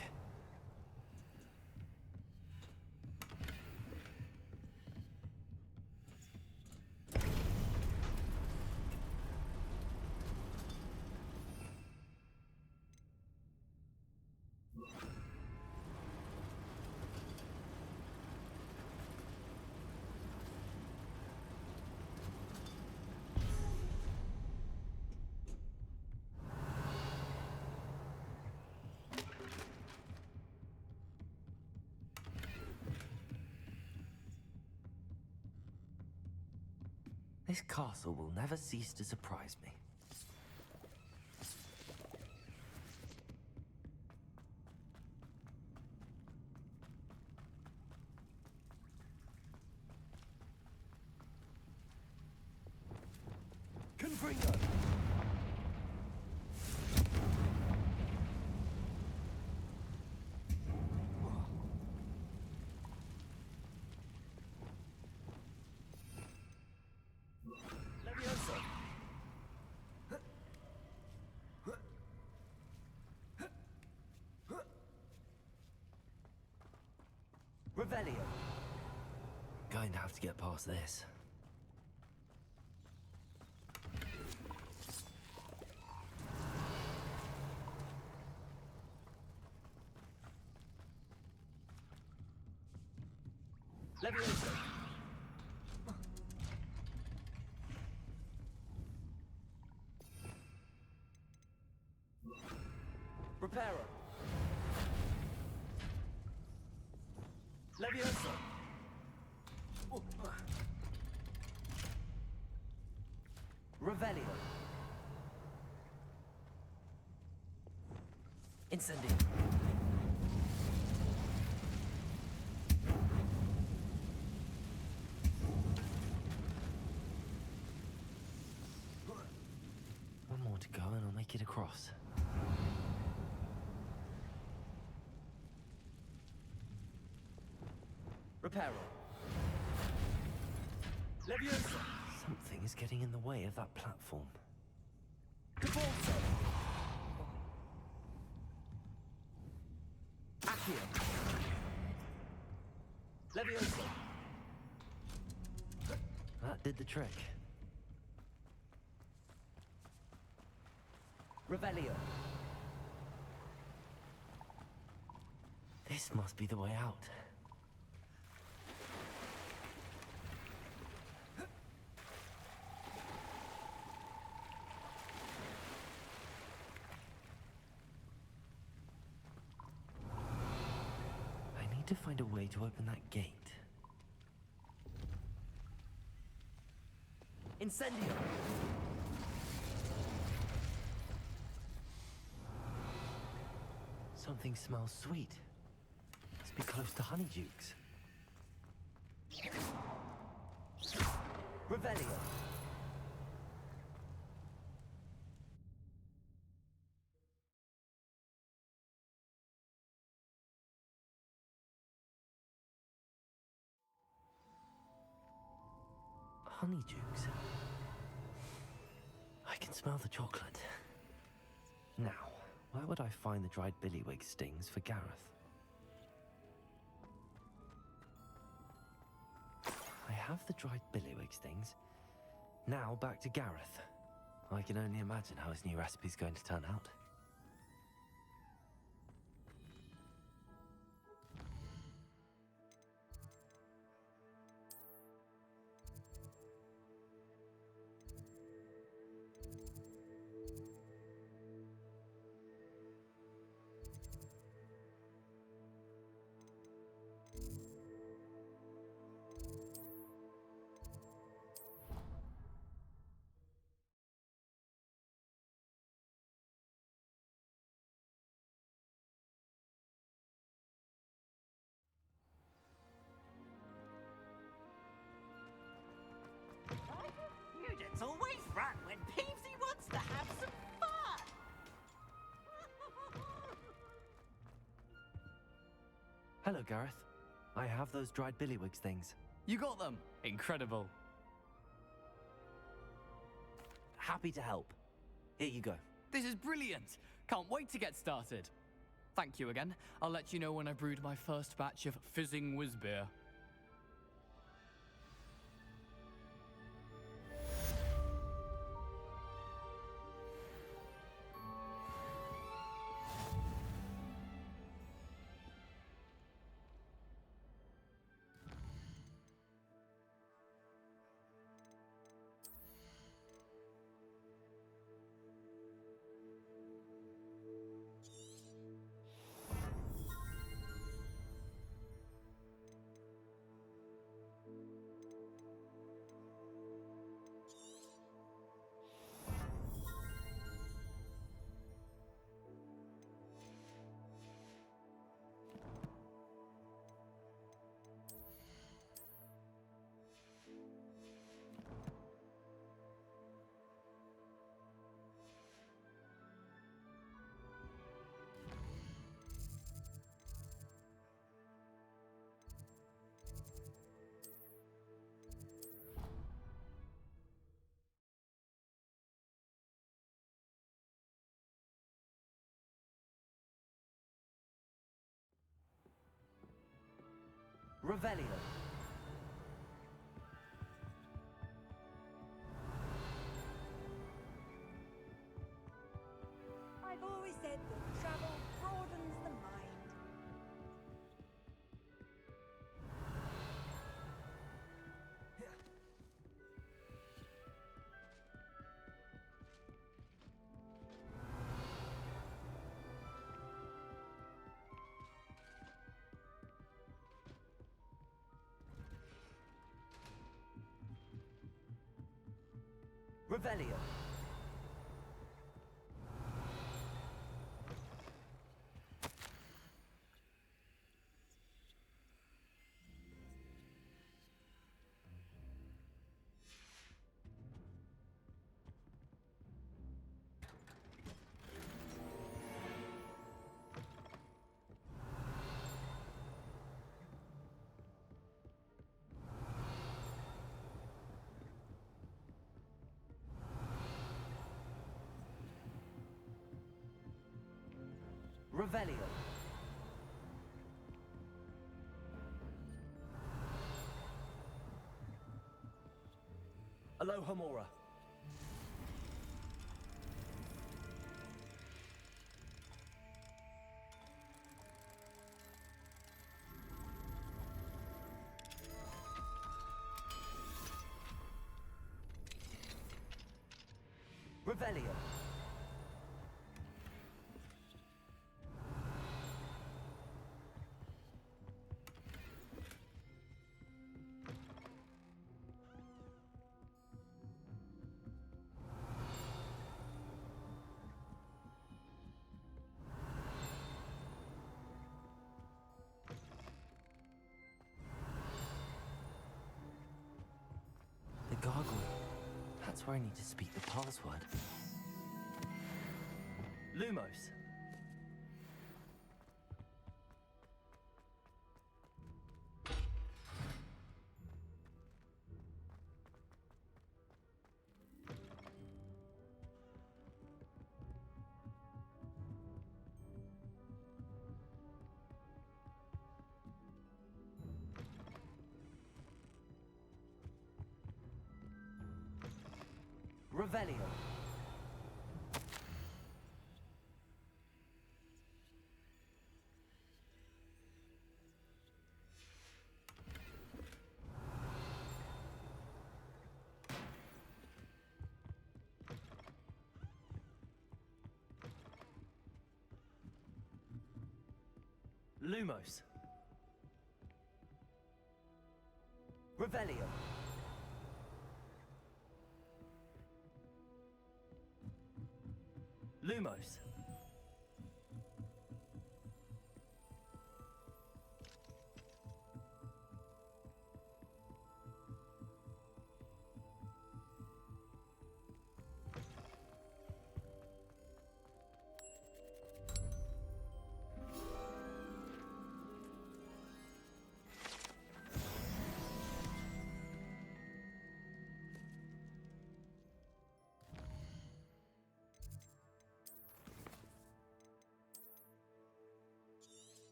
This castle will never cease to surprise me. Confringo. Revelio. Going to have to get past this. Levioso. Reparo. Levioso! Revelio. Incendio. One more to go and I'll make it across. Reparo. Levioso. Something is getting in the way of that platform. Cabalso. Accio. Levioso. That did the trick. Revelio. This must be the way out. I need to find a way to open that gate. Incendio. Something smells sweet. Must be close to Honeydukes. Revelio. Honeydukes. I can smell the chocolate. Now, where would I find the dried billywig stings for Gareth? I have the dried billywig stings. Now back to Gareth. I can only imagine how his new recipe's going to turn out. Nugent's always run when Peevesy wants to have some fun. Hello, Gareth. I have those dried billywig things. You got them! Incredible. Happy to help. Here you go. This is brilliant! Can't wait to get started. Thank you again. I'll let you know when I brewed my first batch of fizzing whiz beer. Revelio. I've always said that travel broadens the mind. Revelio. Revelio. Alohomora. Revelio. The gargoyle. That's where I need to speak the password. Lumos. Revelio. Lumos. Revelio. Lumos.